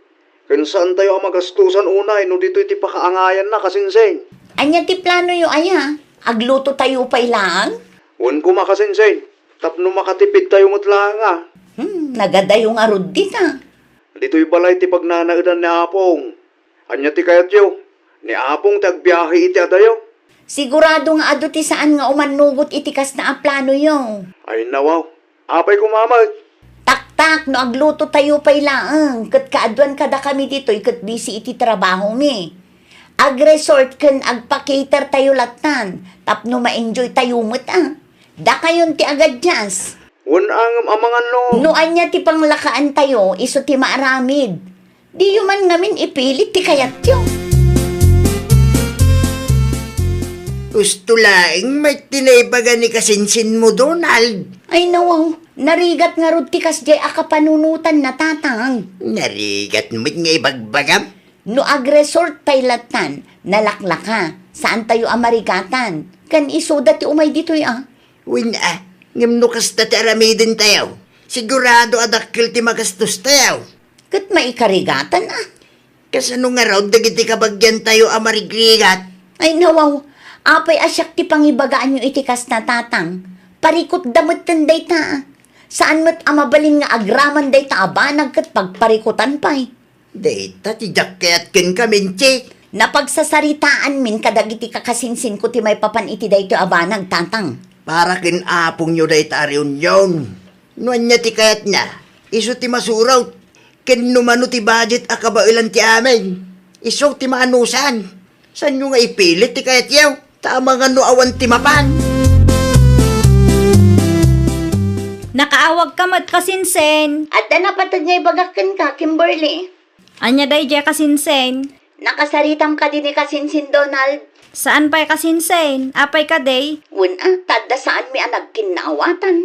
Kung saan tayo ang magastusan unay no dito'y ti pakaangayan na kasinsin. Anya ti plano yo aya? Agluto tayo pa ilang? Wan kuma kasinsin. Tapno makatipid tayo mutlaan nga. Nagadayong arod dita. Dito'y balay ti pagnanaudan ni Apong. Anya ti kayat yo. Ni Apong tagbiyahe iti adayo. Sigurado nga ado ti saan nga umanugot itikas na ang plano yo. Ay nawaw. Apay kumamag. Tak no agluto tayo pa ilang. Kat kaadwan kada kami dito kat busy iti trabaho mi. Ag-resort ken agpa-cater tayo latan. Tapno ma-enjoy tayo Da kayon ti agad jazz. Wan ang amangan no. No anya ti panglakaan tayo, iso ti maaramid. Di yu man ngamin ipilit ti kayat yo. Gusto lang, may tinaybaga ni kasinsin mo, Donald. Ay nawaw, narigat nga rod ti kasjay akapanunutan na tatang. Narigat mo't nga ibagbagam. No ag-resort tayo latan, nalaklaka, saan tayo amarigatan. Kan iso dati umay dito'y Win ngam no kasta ti aramidin tayo. Sigurado adakil ti magastos tayo. Kat maikarigatan Kasano nga raw dagiti kabagyan tayo amarigrigat. Ay nawaw, apay asyak ti pangibagaan yung itikas na tatang. Parikot damot tanday ta. Saan mo't amabalin nga agraman day ta abanag kat pagparikutan pa'y. Data ti jacket ken kaminche. Napagsasaritaan min kadagiti kakasinsin ko ti may papan iti day to abanag tatang. Para kin apong nyo day tariyon yon. Nuan niya ti kayat na. Iso ti masuraw. Ken numano ti budget akabailan ti amin. Iso ti maanusan. San nyo nga ipilit ti kayat yaw? Tama nga no awan ti mapan. Nakaawag ka mat kasinsen. At na patag nga ibagakan ka, Kimberly. Anya day je kasinsen. Nakasaritam ka din ni kasinsin, Donald. Saan pa'y kasinsen? Apay ka day? Tadda saan mi nagkinaawatan.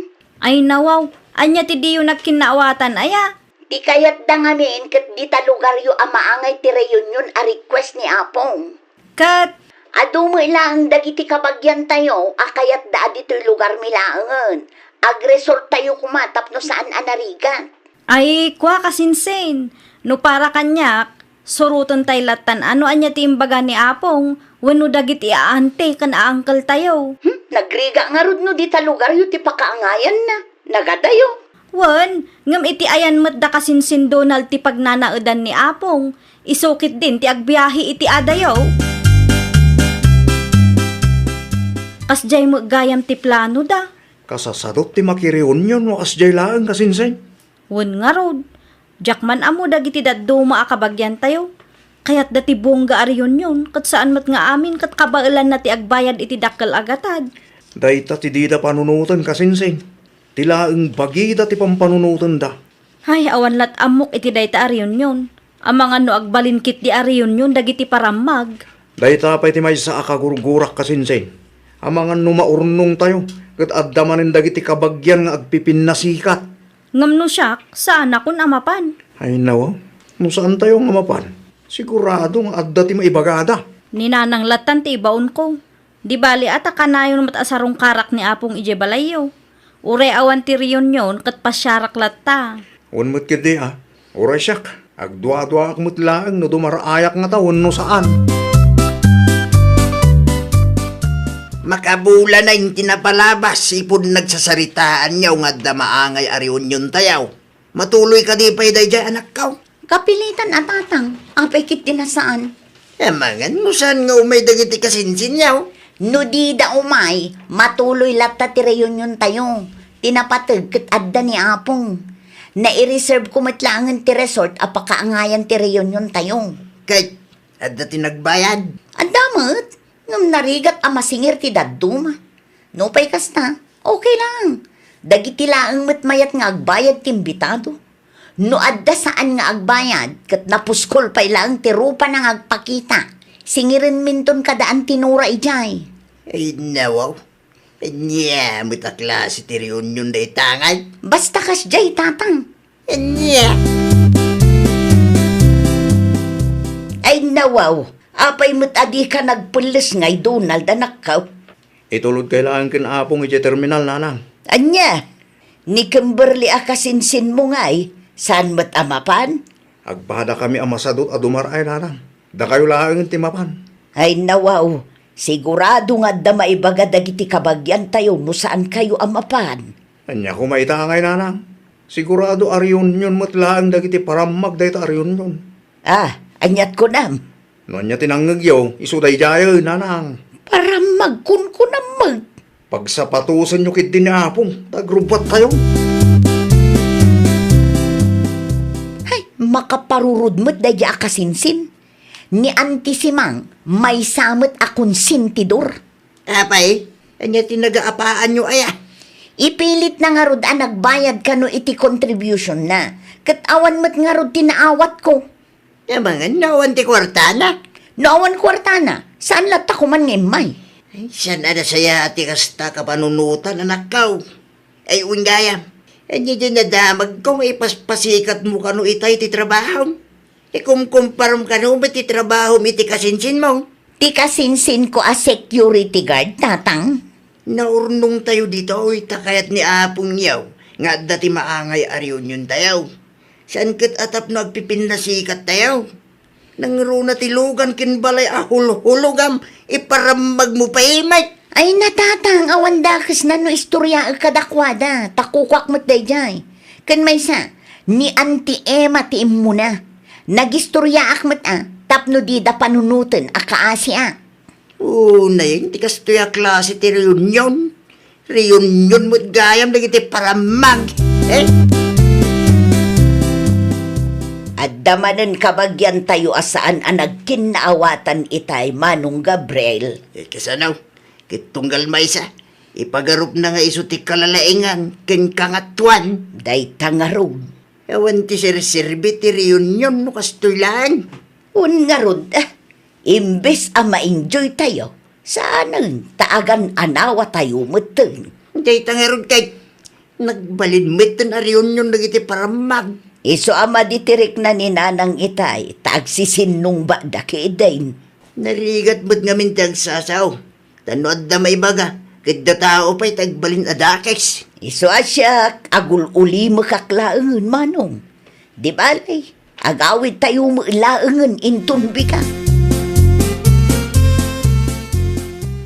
Ay nawaw, anya ti diyo nagkinaawatan aya. Di kayat da ngamin kat di ta lugar yu amaangay ti reunion a request ni Apong. Kat, Adu mo ilang dagiti kabagyan tayo, akayat da dito'y lugar milaangan. Agresort tayo kumatap no saan anarigan. ay kwa kasinsen. No para kanyak, suruton tay latan ano anya ti imbaga ni Apong, wano dagit iaante kan aangkel tayo. Nagriga nga rod no di ta lugar yu ti pakaangayan na. Nagadayo. Wan, ngam iti ayan mat da kasinsin Donald ti pagnanaudan ni Apong, isukit din ti agbiyahe iti adayaw. Kasjay mo gayam ti plano da. Kasasadot ti makireunion no asjay laang kasinsin. Wan nga rod, jakman amo dagiti daddo maakabagyan tayo. Kaya't dati bongga ariyon yun, kat saan mat nga amin kat kabailan na ti agbayad iti dakkel agatad. Dayta ti dida panunutan kasinsin. Tilaang bagida ti pampanunutan da. Ay, awan lat amok iti dayta ariyon yun. Amang ano agbalinkit di ariyon yun, dagiti paramag. Dayta pa iti may sa akagurgurak kasinsin. Amangan no maurnong tayo, kat addamanin dagiti kabagyan nga agpipinasikat. Ngam no siyak, saan akon amapan? Ay nawa, no saan tayo nga mapan? Sigurado nga adda ti maibagada. Ninanang latan ti ibaon ko. Di bali ata kanayon matasarong karak ni Apong ije balayo. Ure awan ti riyon yon kat pasyarak latta. Un mo't kidi Oray siyak, agdwa-dwa akmot laang no dumaraayak nga taon no saan. Makabula na yung tinapalabas, ipon nagsasaritaan niyaw nga damaangay ariyon yun tayaw. Matuloy ka di pa'y day dyan, anak kaw. Kapilitan atatang, apay kit dinasaan. Mangan mo saan nga umay dagiti kasinsin yaw? No di da umay, matuloy latta ti reunion tayo. Tinapatag kat adda ni Apong. Na i-reserve ko matlangan ti resort apakaangayan ti reunion tayo. Kay At dati nagbayad. Ang damat, ngam narigat ang masingir ti daduma. No pay kasta, okay lang. Dagiti laang matmayat nga agbayad ti imbitado. No adda saan nga agbayad, kat napuskol pay lang ti rupa nang agpakita. Singirin minton kadaan tinura ijay. Ay, nawaw. Anya, muta klase ti reunion da itangay. Basta kas jay tatang. Anya. Ay nawaw, apay mo't adi ka nagpulis ngay Donald anak ka. Itulod kailangan kinapong iti terminal, nanang. Anya, ni Kimberly akasinsin mo ngay, saan mo't amapan? Agpada kami ang masadot at dumaray, nanang. Da kayo lang timapan. Ay nawaw, sigurado nga da maibaga dagiti kabagyan tayo no saan kayo amapan. Anya ko maitangay, nanang. Sigurado ariyon yun mo't lang dagiti paramag dahito ariyon yun. Ah, anyat ko nam. No anya tinanggagyaw, isuday jayo, nanang. Para magkunkunamag. Pagsapatusan nyo kit dinapong, tagrubat kayo. Ay, makaparurod mo't daya akasinsin. Ni Antisimang, may samot akong sintidor. Apay, anya tinagaapaan nyo aya. Ipilit na nga rod nagbayad ka no iti contribution na. Katawa mo't nga rod tinaawat ko. Yamangan nawan ti kwartana. Noawan kwartana, saan lata ko man ngimay? Ay, saan na saya ati kasta kapanunutan anak kaw. Ay, unggaya. Anya dyan nadamag kong ipaspasikat mo kano itay ti trabaho. E kung kumparom ka no, ti trabaho iti kasinsin mo. Ti kasinsin ko a security guard, tatang. Naurnong tayo dito, oy, takayat ni apong niyaw. Nga dati maangay ariyon yun tayo. Saan kat atap no agpipinasikat tayo? Nang runa tilugan kinbalay ahul-hulugam, iparamag mo pa imay. Ay natatang awan dakis na no istorya kadakwada, takukwak mo't dayjay. Kan may sa, ni Auntie Emma ti mo na. Nagistorya akmat tapno di da panunutin akaasya. Na yun, ti kastoya klase ti reunion. Reunion mo't gayam lagi ti paramag. At damanan kabagyan tayo asaan ang nagkinaawatan itay Manong Gabriel. Kasanaw, kitunggal maysa. Ipagarup na nga iso ti kalalaingan, ken kangatuan. Day tangarog. Ewan ti sir-sirbi ti reunion no kastulan. Ungarod, imbes a ma-enjoy tayo, saan taagan anawa tayo muteng. Day tangarod kay nagbalinmit na reunion nagiti paramag. Iso ama ditirik na ni nanang itay, tagsisinong ba dakidain. Narigat mo't ngamin tagsasaw. Tanood na may baga, kada tao pa'y tagbalin adakes. Iso asya, agul uli makaklaangan manong. Di balay, agawid tayo mailaangan intunbi ka.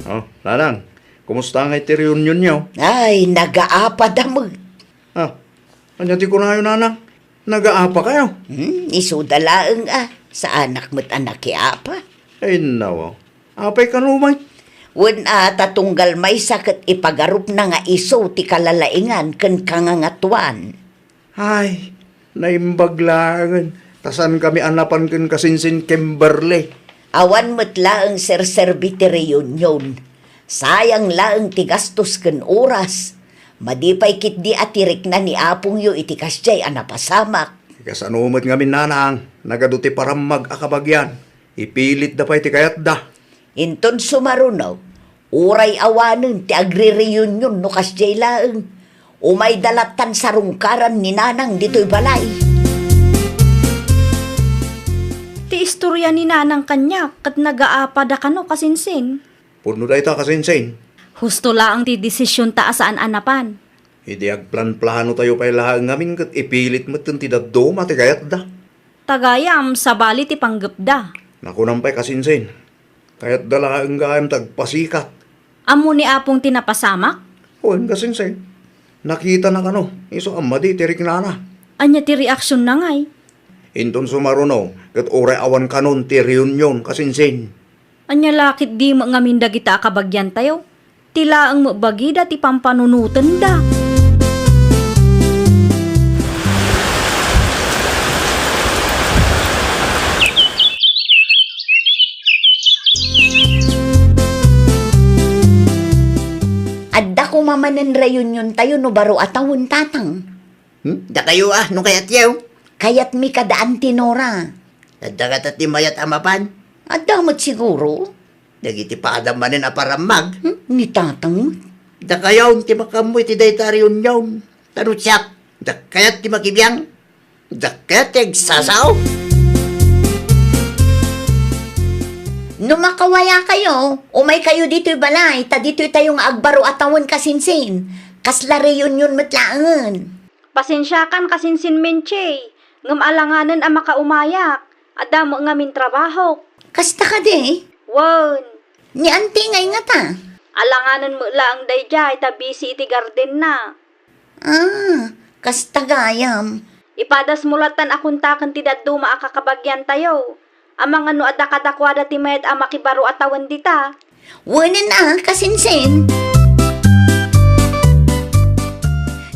Oh, nanang, kumusta nga iti reunion nyo? Ay, nagaapa damag. Ah, anya ti ko na yun, nanang. Nagaapa kayo? Iso dalaang sa anak mo't anak kiapa. Ay, nawaw. Apay ka numay. Wen tatunggal may sakit ipagarup na nga iso ti kalalaingan ken kangangatuan. Ay, naimbaglangan. Tasan kami anapan ken kasinsin Kimberly. Awan mo't laang serserbi ti reunion. Sayang laang ti gastos ken oras. Madipay kit di atirik na ni apong yo iti kasjay anapasamak. Kasanumat ngamin nanang, nagaduti paramag akabagyan. Ipilit da pa'y ti kayat da. Inton sumarunaw, uray awanen ti agri-reunion no kasjay laang. Umay dalatan sarungkaran ni nanang dito'y balay. Ti istorya ni nanang kanya kat nagaapada kano kasinsin. Puno da ita kasinsin. Husto laang ti desisyon ta saan anapan. Hindi agplan-plano tayo pa'y lahang ngamin kat ipilit mo ti dadoma ti kayat da. Tagayam sa bali ti panggapda. Nakunang pa'y kasinsin. Kayat da lahang gayam tagpasikat. Amo ni apong tinapasamak? Huwag kasinsin. Nakita na kano, iso amadi tirik nana. Anya ti reaksyon na ngay. Inton sumaruno, kat oray awan kanon ti reunion kasinsin. Anya lakit di mo ngamin dagita kabagyan tayo. Tila ang mabagida ti pampanunutan da. mamanen reunion tayo no baro atawon tatang. Da kayo nung kayat yaw. Kayat mi kadaan tinora. Nadagat at timayat amapan. At damot siguro. Dagiti paadamanin aparamag. Ni tatang. Da kayaw ti makamoy ti daytariyon yaw. Tanutsak. Da kayat ti makibiyang. Da kayat ti agsasaw. No makawaya kayo, umay kayo dito'y balay, ta dito'y tayong agbaro atawon kasinsin. Kasla reunion matlaangan. Pasensyakan kasinsin menche, ngam alanganan ang makaumayak, at damo nga min trabaho. Kasta ka di? Won, Ni auntie ngay nga ta. alanganan mo lang dayjay, ta busy iti garden na. Kasta gayam. Ipadas mulatan akong takan ti daduma akakabagyan tayo. Amang ano adakadakwada ti mayat ang makibaro atawan dita. Wanin kasinsin.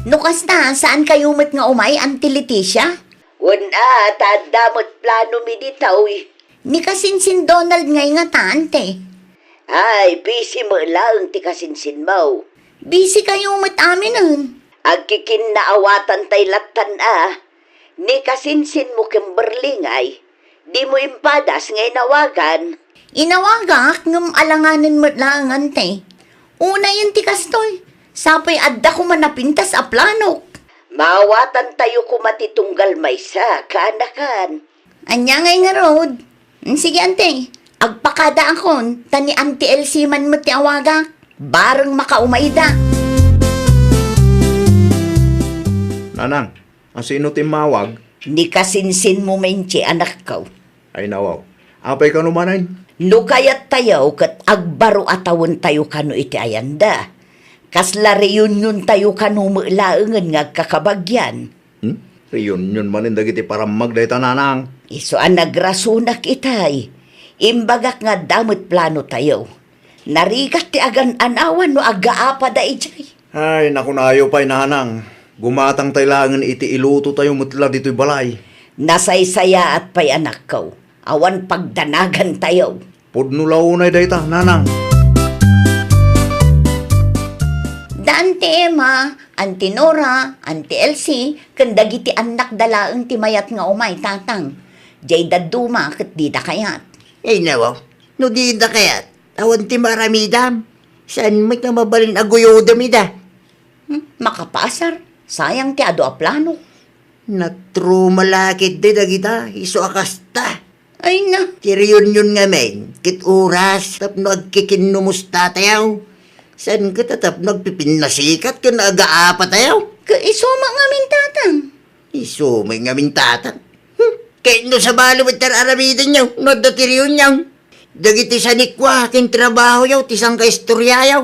No kasta, saan kayo mat nga umay, Auntie Leticia? Wala, tadamot plano mi ditaw. Ni kasinsin Donald ngay nga ta, ante. Ay, busy mo lang ti kasinsin mo. Busy kayo mat aminan. Agkikin na awatan tay latan Ni kasinsin mo Kimberly ngay. Di mo impadas ngay nawagan. Inawagak ngam alanganin mo lang, ante. Una yun ti kastoy. Sapay adda ko manapintas a planok. Mawatan tayo kumatitunggal maysa, kaanakan. Anya ngay nga road. Sige, ante. Agpakada akon, tani Auntie Elsie man mo ti awagak. Barang makaumayda. Nanang, ang sino timawag? Ni kasinsin mo menche anak ko. Ay nawaw. Apay ka numanay? No kayat tayo kat agbaro atawon tayo kano iti ayanda. Kasla reunion tayo kano laengan nga kakabagyan. Reunion manin dagiti paramag dayta nanang. Iso ang nagrasunak itay. Imbagak nga damot plano tayo. Narigat ti agan anawan no agaapa da ijay. Ay, naku nayo pa'y nanang. Gumatang taylangan iti iluto tayo mutla dito'y balay. Nasaysaya at pay anak ko. Awan pagdanagan tayo. Pudno launay dayta, nanang. Daan ti Emma, Auntie Nora, Auntie Elsie, kandagi ti anak dalaang ti mayat nga umay tatang. Jay daduma kat di da kayat. Ay nawaw, no di da kayat. Awan ti maramidam. Saan may nga mabalin aguyodam ida? Makapasar. Sayang ti ado a plano. Natro malakit di dagita, iso akasta. Ay na. Ti reunion nga men, kit oras, tapno agkikinumusta tayo. San ka tatapno agpipinasikat ka na agaapa tayo? Kaisuma nga min tatang. Iso may nga mintatan. Kahit no sa balo at tararamidan nyo, no da ti reunion. Dagiti sanikwa, kin trabaho yaw, tisang ka istorya yaw.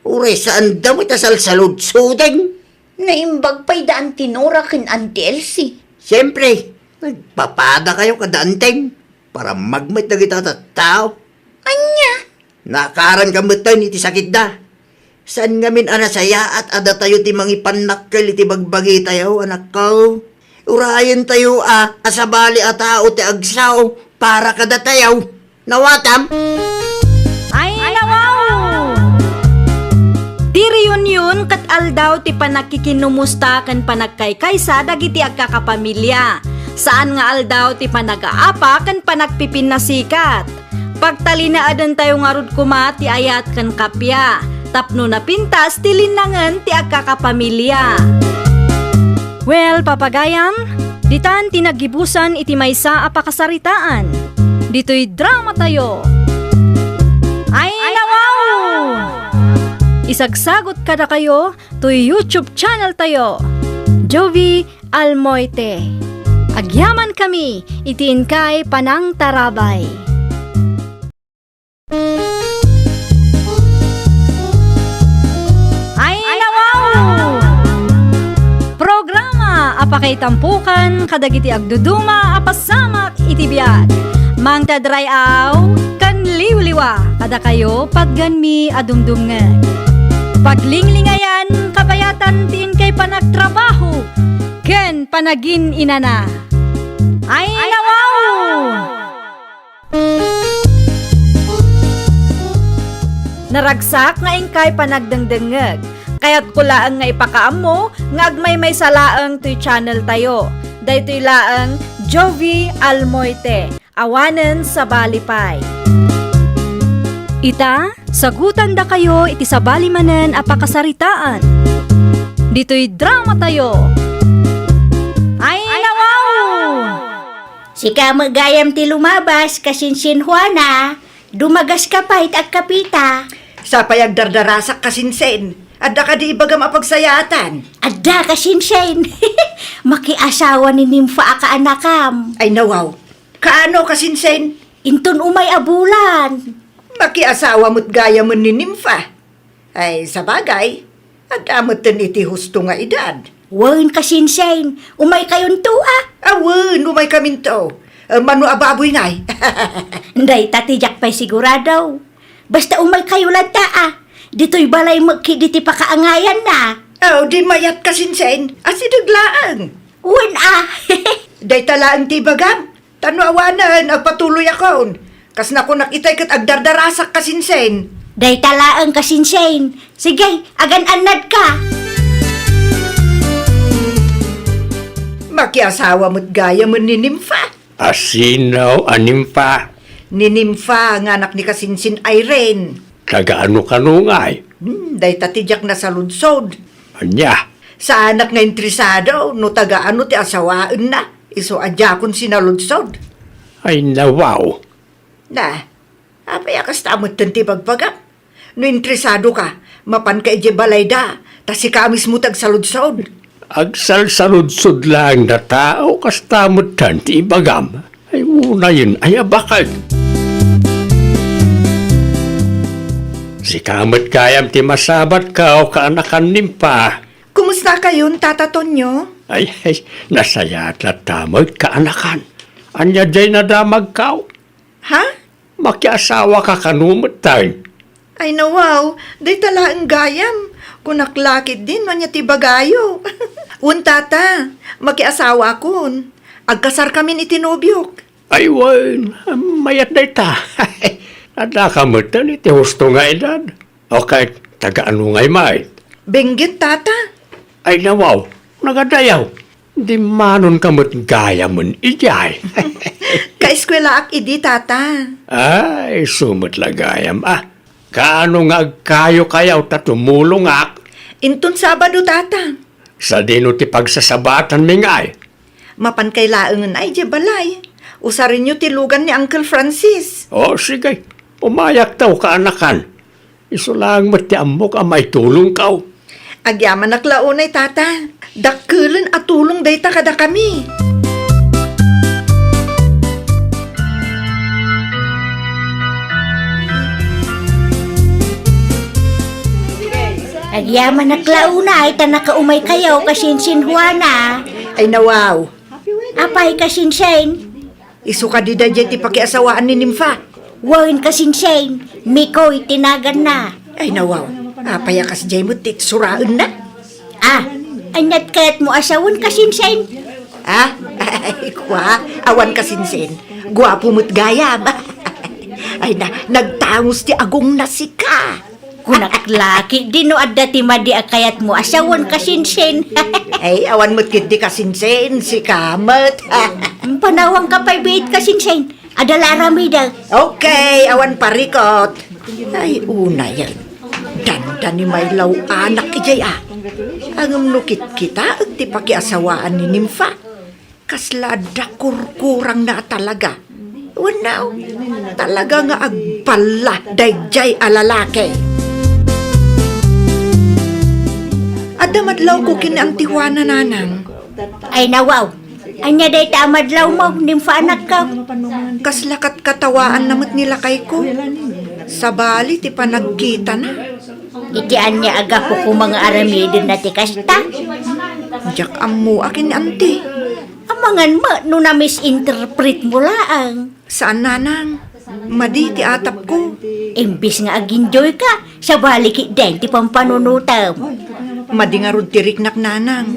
Uray saan damo itasalsalod sudeng. Naimbag pa'y daan tinura kin Auntie Elsie. Siyempre, nagpapada kayo kadanteng para magmit na kita tao. Anya? Nakaran ka matan iti sakit da. Saan ngamin anasaya at ada tayo ti mangipanakkel iti bagbagi tayo, anak ko. Urayan tayo asabali at tao ti agsaw para kada tayo. Nawatam? Ay, nawaw! Ti reunion kat aldaw ti panagkikinumusta kan panagkaykaysa dagiti agkakapamilya. Saan nga aldaw ti panagaapa kan panagpipinasikat. Pagtalinaadan tayo nga rod kuma ti ayat kan kapya. Tapno na pintas ti linangan ti agkakapamilya. Well, papagayam, ditan tinagibusan iti maysa a pakasaritaan. Dito'y drama tayo. Ay, nawaw! Isagsagot kada kayo to YouTube channel tayo. Jovi Almoite. Agyaman kami, itiin kay Panang Tarabay. Ay, nawaw! Programa apakay tampukan kadagiti agduduma apasamak itibiyat. Mang tadrayaw kan liwliwa kada kayo pagganmi adumdumngan. Paglinglingayan kabayatan tiin kay panagtrabaho ken panagin inana. Ay, nawaw! Naragsak nga ingkay panagdengdengeg. Kaya't kulaang nga ipakaamo nga agmay may salaang to'y channel tayo. Daytoy laang Jovi Almoite, awanen sa balipay. Ita, sagutan da kayo iti sabali manen a pakasaritaan. Dito'y drama tayo. Ay nawaw! Sika magayam ti lumabas kasinsin Juana, dumagas ka pa at kapita. Sa payagdardarasak kasinsen, adda ka di ibagam apagsayatan. Adda kasinsin, makiasawa ni Nimfa ka anakam. Ay nawaw, kaano kasinsen? Inton umay abulan. Makiasawa mo't gaya mo ni Nimfa. Ay sa bagay, adda mo't iti husto nga edad. Wen kasinsin, umay kayon tua. Awen, umay kaminto. Mano ababoy ngay. Nday tatijak pa'y sigurado. Basta umay kayo lata Dito'y balay magkiditi pa kaangayan na. Aw, di mayat kasinsen, asidaglaan. Wen Day talaan ti bagam. Tanawanan, agpatuloy akon. Kas na ko nakitay kat agdardarasak kasinsen. Day talaang kasinsin. Sige, agan-anad ka. Makiasawa mo't gaya mo ni Nimfa. Asinaw, anim pa. Ni Nimfa, ang anak ni kasinsin Irene. Kagaano kanungay. Day tatijak na sa lunsod. Anya, Sa anak nga intrisado, no tagaano ti asawaan na. Iso adjakon sinalunsod. ay nawaw. Na, apay akas tamot ti pagpagap. No intrisado ka, mapan ka ije balayda, ta si kamis mo tag sa lunsod. Agsalsaludsod lang na tao kastamot tan ti ibagam. Ay una yun, ay abakal. Si kamot kayam ti masabat ka o kaanakan nimpa. Kumusta kayon, Tata Tonyo? Ay, nasaya at tamoy kaanakan. Anya jay nadamag kao. Ha? Makiasawa ka kanumot tayo. Ay nawaw, day talaang gayam. Kunaklakit din, manya ti bagayo. Tata, makiasawa akon. Agkasar kami ni Tinobyok. Ay, wan, mayat na ita. Nadakamutan iti husto nga edad. O kahit taga-ano nga'y may. Benggit, Tata. Ay, nawaw, nagadayaw. Di manon kamot gaya mon ijay. Kaeskwela ak idi, Tata. Ay, sumot lagayam Kaano nga kayo kayaw ta tumulong ak? Inton Sabado, Tata. Sa dino ti pagsasabatan mingay. Mapan kay laengan ay di balay. Usarin nyo tilugan ni Uncle Francis. O sige, pumayak taw kaanakan. Iso lang mo ti amok may tulong kaw. Agyaman naklaunay, Tata. Dakkulan at tulong dayta kada kami. Agyaman na klauna ay tanakaumay kayo kasinsin Juana. Ay nawaw. Apay kasinsin. Isu ka di dyan ti pakiasawaan ni Nimfa. Wen kasinsin. Mikoy tinagan na. Ay nawaw. Payakas jay mo tit suraan na. Anyat kaya't mo asawan kasinsin. Ay kwa, awan kasinsin. Gwapo mo't gayam. Ay nagtangos ti agong nasika. Kunaklaki di no adda ti madi akayat mo asawan kasinsin. Ay awan mo't kit di kasinsin, si kamat. Panawang kapay bait kasinsin. Adala ramida. Okay, awan parikot. Ay una yan. Danda ni may law anak ijay Ang nukit kita at ti pakiasawaan ni Nimfa. Kaslada kurkurang na talaga. Wanaw, talaga nga agpala dayjay alalake. Adamadlaw ko kini ang Tijuana nanang. Ay nawaw. Anya day tamadlaw mo, Nimfa anak ka. Kaslakat katawaan namot nila kay ko. Sa bali ti panagkita na. Iti anya aga ko kung mga aramidin na ti kasta. Diyak amu akin anti. Amangan mo, no na misinterpret mo laang. Saan nanang? Madi ti atap ko. Imbis nga aginjoy ka, sa balik din ti pampanunutam. Madi nga rod ti riknak nanang.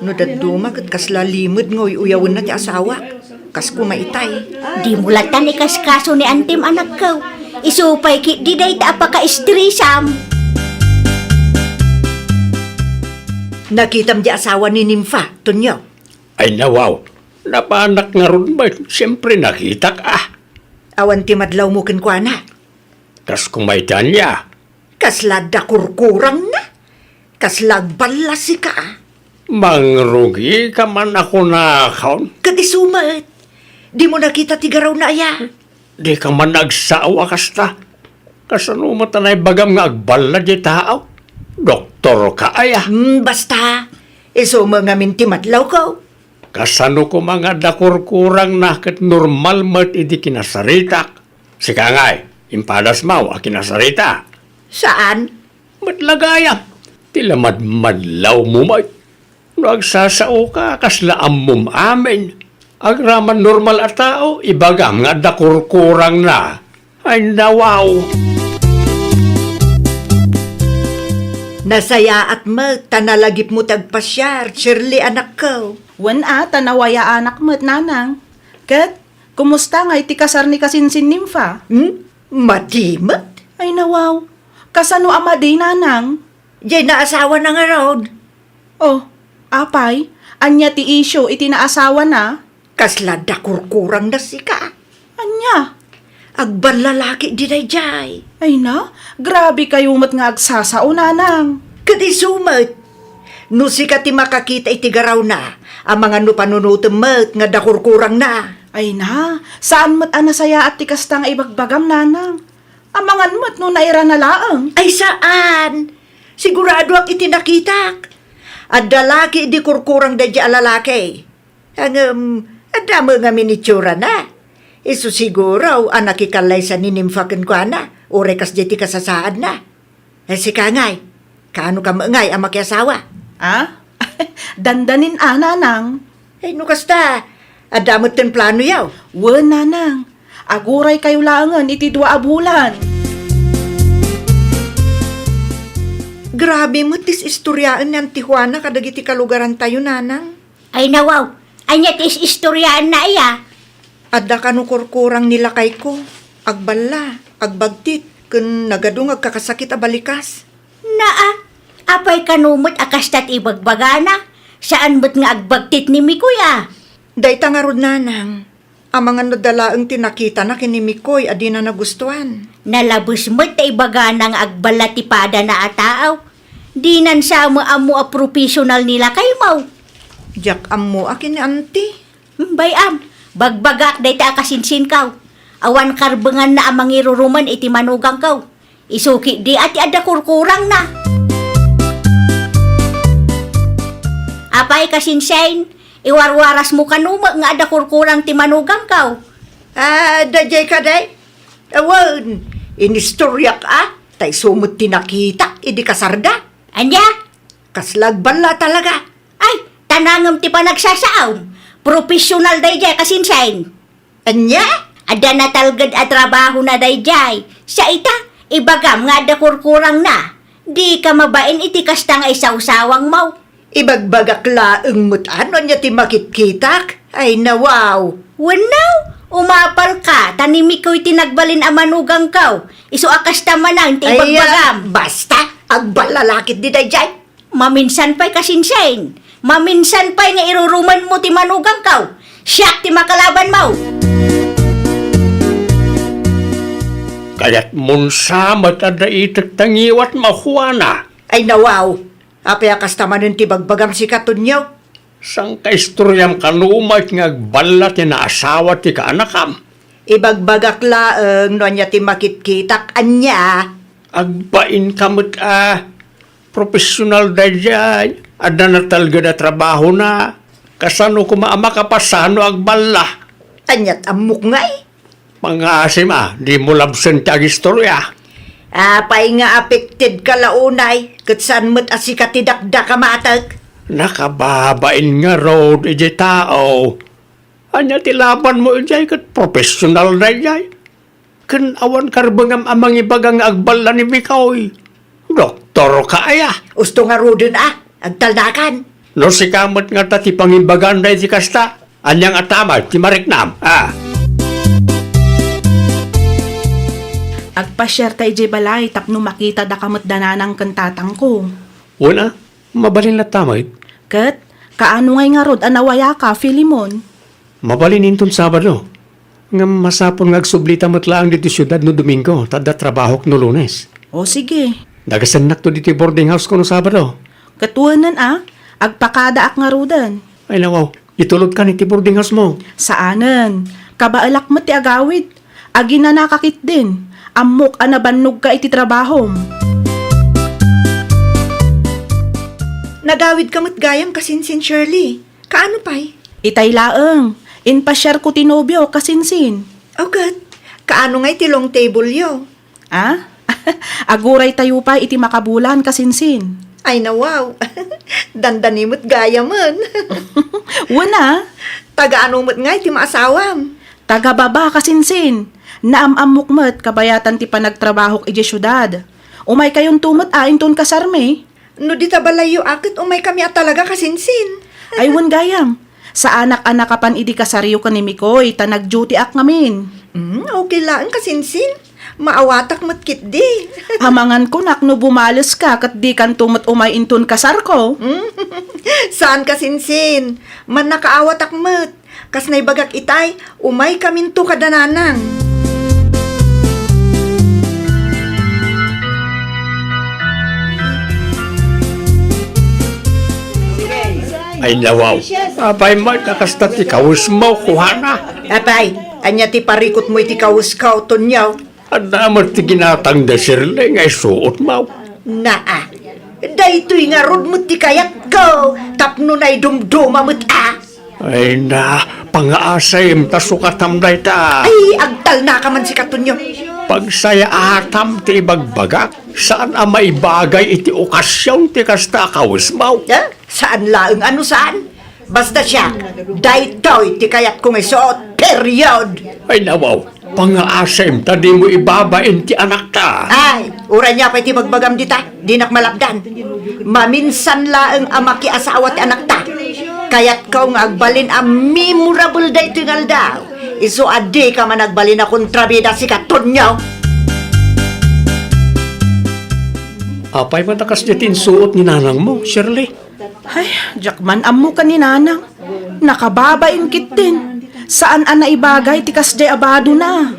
No dadumag at kaslalimod ngoy uyawin na ti asawa. Kas kumaitay. Di mulatan ikaskaso ni antim anak ko. Isupay ki di day ta apaka-istrisam. Nakitam di asawa ni Nimfa, Tonyo. Ay nawaw, napanak nga ron ba? Siyempre nakita ka. Awan ti madlaw mo kenkwana. Kas kumaytan niya. Kasla dakurkurang na. Kasla balasi ka. Mangrugi ka man ako na kaon. Kadisumat. Di mo nakita ti garaw na aya. Di ka man nagsawa kasta. Kasano matanay bagam nga agbala di tao. Doktor ka aya. Basta. Iso mga minti madlaw ko. Kasano ko mga dakurkurang na kat normal mat idi kinasaritak. Sika ngay, impadas mau a kinasarita. Saan? Matlagayam. Tila madlaw mo may. Nagsasao ka kasla ammum amin. Agraman normal at tao, ibagam nga dakurkurang na. Ay nawaw. Nasaya at tanalagip mo tagpasyar, Shirley anak ko. Wan tanawaya anak mo't nanang. Kat, kumusta nga iti kasar ni kasinsin Nimfa? Madimat? Ay nawaw, kasano amaday nanang? Diyan na asawa na nga raw. Oh, apay, anya ti isyo iti naasawa na? Kasla dakurkurang na sika. Anya? Agban lalaki di jay. Ay na, grabe kayo mat nga agsasao nanang. Kadi sumat. No sika ti makakita iti garaw na, ang mga nupanunutemet nga dakurkurang na. Ay na, saan mat anasaya at tikasta nga ibagbagam nanang? Amangan mat no naira na laang. Ay saan? Sigurado ang itinakitak. At dalaki di kurkurang da alalaki. Ang adamo nga minitsura na. Isu siguro ang nakikalay sa ninimfakin ko na. Orekas jeti kasasaad na. Si kangay, kaano ka maangay ang makiasawa? Ah? Dandanin nanang. Ay nukasta, adamot ten plano yaw. Wan nanang, aguray kayo langan iti 2 bulan. Grabe mo tis istoryaan ni Tijuana kadagiti kalugaran tayo nanang. Ay nawaw, anya tis istoryaan na iya. Adda kanukurkurang nila kay ko. Agbala, agbagtit, kun nagadung agkakasakit a balikas. Naa, apay kanumot akastat ibagbagana. Saan ba't nga agbagtit ni Mikuya? Dayta nga rod nanang. Ang mga nadalaang tinakita na kinimikoy adi na nagustuhan. Nalabos mo't ibagana nga agbalatipada na ataaw. Di nan sa amo a professional nila kay mau. Diyak ammo akin ni auntie. Bayam, bagbagak dayta akasinsin kaw. Awan karbengan na amang iruruman iti manugang kaw. Isuki di ati ada kurkurang na. Apay kasinsain, iwarwaras mo kanuma nga ada kurkurang ti manugang kaw. Dajay ka day. Awan, inistoryak tay sumot tinakita, idi kasarda. Anya? Kaslagbala talaga. Ay, tanangam ti panagsasaaw. Professional dayjay kasinsain. Anya? Ada na talgad at trabaho na dayjay. Sa ita, ibagam nga ada kurkurang na. Di ka mabain iti kastang ay sawsawang mau. Ibagbagak laeng mutan niya ti makitkitak. Ay nawaw. Wanaw, umapal ka. Tanimi ko'y tinagbalin a manugang kaw. Isu akas tamanang ti ibagbagam. Basta, agbalalakit di dayjay. Maminsan pa'y kasinsain. Maminsan pa'y nga iruruman mo ti manugang kaw. Siyak ti makalaban mau. Kaya't munsamat ada itik tangiwat mahuana. Ay nawaw. Apay akas tamanin ti bagbagam si katunyaw. Sang kaistoryam kanumat nga agbala ti naasawa ti kaanakam. Ibagbagak laeng no niya ti makitkitak anya. Agbain kamot professional da dyan. Ada na talga na trabaho na. Kasano kumaama kapasano agbala. Anyat amok ngay. Pangasim di mo labsan ti agistorya. Apay nga affected ka launay. Katsan mo't asikatidakda ka matag. Nakababain nga road iji tao. Anya ti laban mo ijay kat professional na ijay. Kan awan karbangam amang ibagang agbala ni Mikoy. Doktor ka aya. Usto nga rodon agtaldakan. No si kamot nga ta ti pangimbagan na iti kasta. Anyang atama ti mariknam. Agpasyar tayo jay balay tapno makita da kamot dananang kantatang ko. Una, Mabalin na tamay. Kat, kaano ngay nga rod anawaya ka, Filimon? Mabalin inton Sabado. Nga masapon ngagsublita matlaang dito syudad no Domingo, tada trabahok no Lunes. O sige. Nagasanak to dito boarding house ko no Sabado. Katuanan agpakadaak nga rodan. Ay nawaw, itulog ka ni ti boarding house mo. Saanan? Kabaalak mo ti agawid. Agi na nakakit din. Amok anabannog ka iti trabahom. Nagawid kamot gayam kasinsin Shirley. Kaano pa'y? Itay laeng. Inpasyar ko tinobyo kasinsin. Oh, good. Kaano nga'y tilong table yo? Aguray tayo pa iti makabulan kasinsin. Ay na wow. Dandanimot gaya man. Wana, Taga-ano mo't nga'y ti maasawam. taga-baba kasinsin. Naamamok mo't kabayatan ti panagtrabahok iti syudad. Umay kayon tumot inton kasarme. No di tabalayo akit umay kami at talaga kasinsin. Ay wan gayam. Sa anak-anak kapan idi kasaryo ka ni Mikoy, tanag-duty ak ngamin. Okay lang kasinsin. Maawatak mo't kit di. Hamangan ko nak no bumalos ka kat di kan tumot umay inton kasar ko. Saan kasinsin? Man nakaawatak mo't. Kas naibagak itay, umay kaminto kadananang. Ay nawaw, abay mo nakasta ti kawis mo kuhana. Apay, anya ti parikot mo iti kawuskaw tonyaw. Adamat ti ginatang da sirle ngay suot mo. Naa, daytoy nga rod mo ti kayak ko. Tapno na'y dumduma mo't Ay na, pangaasayim ta sukatam day ta. Ay, agtal na ka man si katunyo. Pagsaya atam ti ibagbagak, saan ang maibagay iti okasyon ti kasta kawis mo? Saan laeng ano saan? Basta siya, daytoy ti kayat kong isuot, period. Ay nawaw, pangaasayim ta di mo ibabain ti anak ta. Ay, ura niya pa iti magbagam dita, di nakmalabdan. Maminsan laeng amaki asawa ti anak ta. Kayat kau nga agbalin a memorable day tingal daw. Iso adi ka man agbalin a kontrabida si katunyaw. Apay matakas ditin suot ni nanang mo, Shirley. Ay, jakman amo ka ni nanang. Nakababain kit din. Saan ana ibagay ti kasday abado na.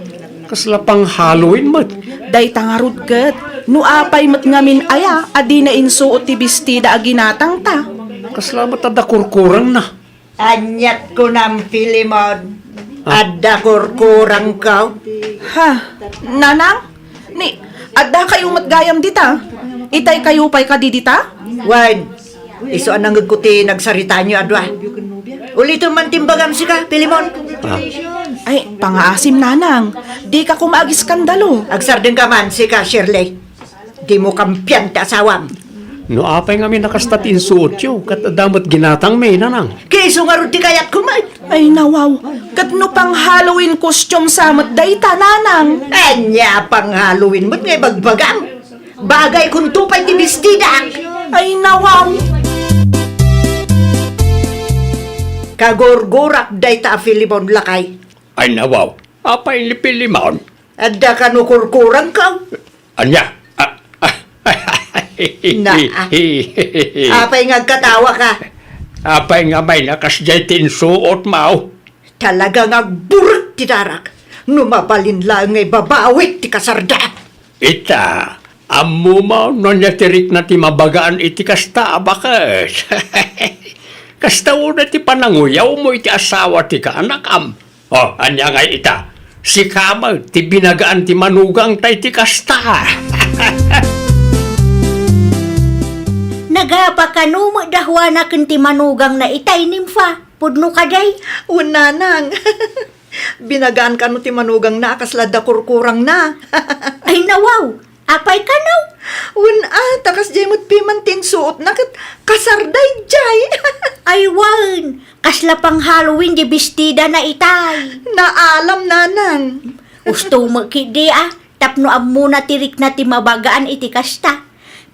Kaslapang Halloween mat. Day tangarod ket. No apay mat ngamin aya, adi na insuot ti bestida aginatang ta. Kaslamat ada kurkurang na. Anyat ko ng Filimon. Adda kurkurang ka. Ha? Nanang? Ni, adda kayo matgayam dita? Itay kayo pa'y kadidita? Wan, iso anang nagkuti nagsarita niyo adwa. Ulito man timbagam si ka, Filimon. Ay, pangaasim nanang. Di ka kumagis skandalo. Agsardeng ka man si ka, Shirley. Di mo kampiyan ti asawam. No apay nga mi nakastatin suot yo, kat adamot ginatang may nanang. Kaiso nga rin ti kayat kumay. Ay, nawaw. Katno pang Halloween costume samot dayta, nanang. Anya pang Halloween mo't ngay bagbagam. Bagay kung tupay ti bestida. Ay, nawaw. Kagorgorak day ta Filimon lakay. Ay nawaw, apay lipilimon. Adda ka no kurkurang ka. Anya? Apay nga katawa ka. Apay nga may nakasjaytin suot mau. Talaga nga buruk ti darak. Numapalin lang ngay babawit ti kasarda. Ita, ammo mo no niya tirik na ti mabagaan iti kasta abakas. Kasta una ti pananguyaw mo iti asawa ti kaanakam. Oh, anya nga ita. Si Kama, ti binagaan ti manugang tay ti kasta. Nagapakanumo dahwa na kunti manugang na itay nimfa. Pudno ka day. Unanang. Binagaan ka no ti manugang na kaslada kurkurang na. Ay nawaw, apay ka no. Takas jay mo't pimantin suot na kat kasarday jay. Ay wan, kasla pang Halloween di bestida na itay. Naalam nanang. Gusto mo kidi tapno muna tirik na ti mabagaan iti kasta.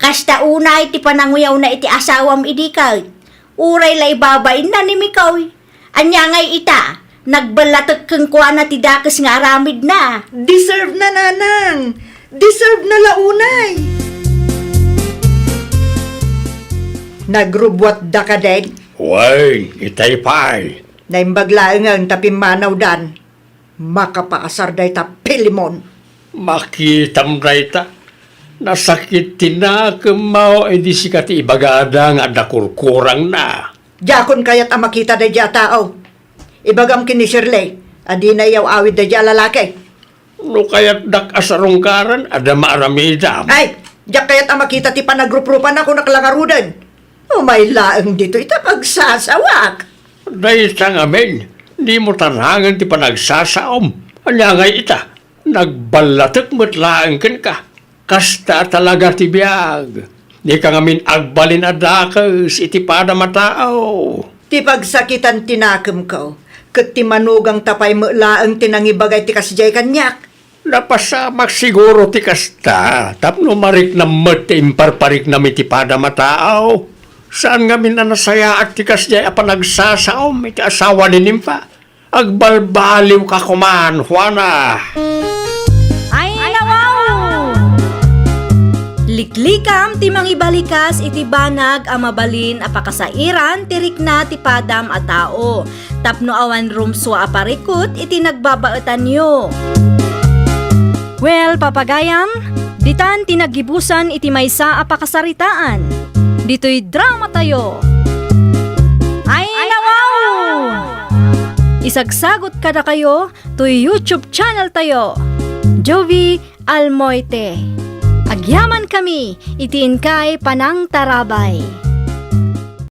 Kasta una iti pananguyaw na iti asawam idikay. Uray lay babain na ni Mikaw. Anya ngay ita, nagbalatot keng kuha na ti dakes nga aramid na. Deserve na nanang. Deserve na launay. Nagrubwat da ka din. Way, itay pay. Naimbaglaang ang tapimanaw dan. Makapaasar day ta pilimon. Makitam dayta. Nasakit tinakamaw edi sikati ibagada nga dakurkurang na. Jakon kayat ang makita day ja tao. Ibagam kini Shirley. Adi na yaw awid day ja lalaki. No kaya't dak asarungkaran ada maaramidam. Ay, jak kayat ang makita ti panagrup-rupan ako naklangarudan. O may laang dito ita pagsasawak. Dahil sa ngamin, di mo tanangan ti panagsasaom. Anya nga ita, nagbalatek mo't laang ken ka. Kasta talaga ti biyag. Di ka ngamin agbalin adakas iti pada matao. Ti pagsakitan tinakam ko. Kat ti manugang tapay mo laang tinangibagay ti kasjay kanyak. Napasamak siguro ti kasta. Tapno marik na mat imparparik na iti pada matao. Saan ngamin na nasaya at ti kasjay a panagsasaom iti asawa ni Nimfa. Agbalbaliw ka kuman, Juana. Ay nawaw! Liklikam ti mangibalikas iti banag a mabalin a pakasairan tirik na ti padam a tao. Tapno awan rumso a parikot iti nagbabaetan nyo. Well, papagayam, ditan tinagibusan iti maysa a pakasaritaan. Dito'y drama tayo. Ay nawaw! Isagsagot kada kayo to YouTube channel tayo. Jovi Almoite. Agyaman kami, itiin kay Panang Tarabay.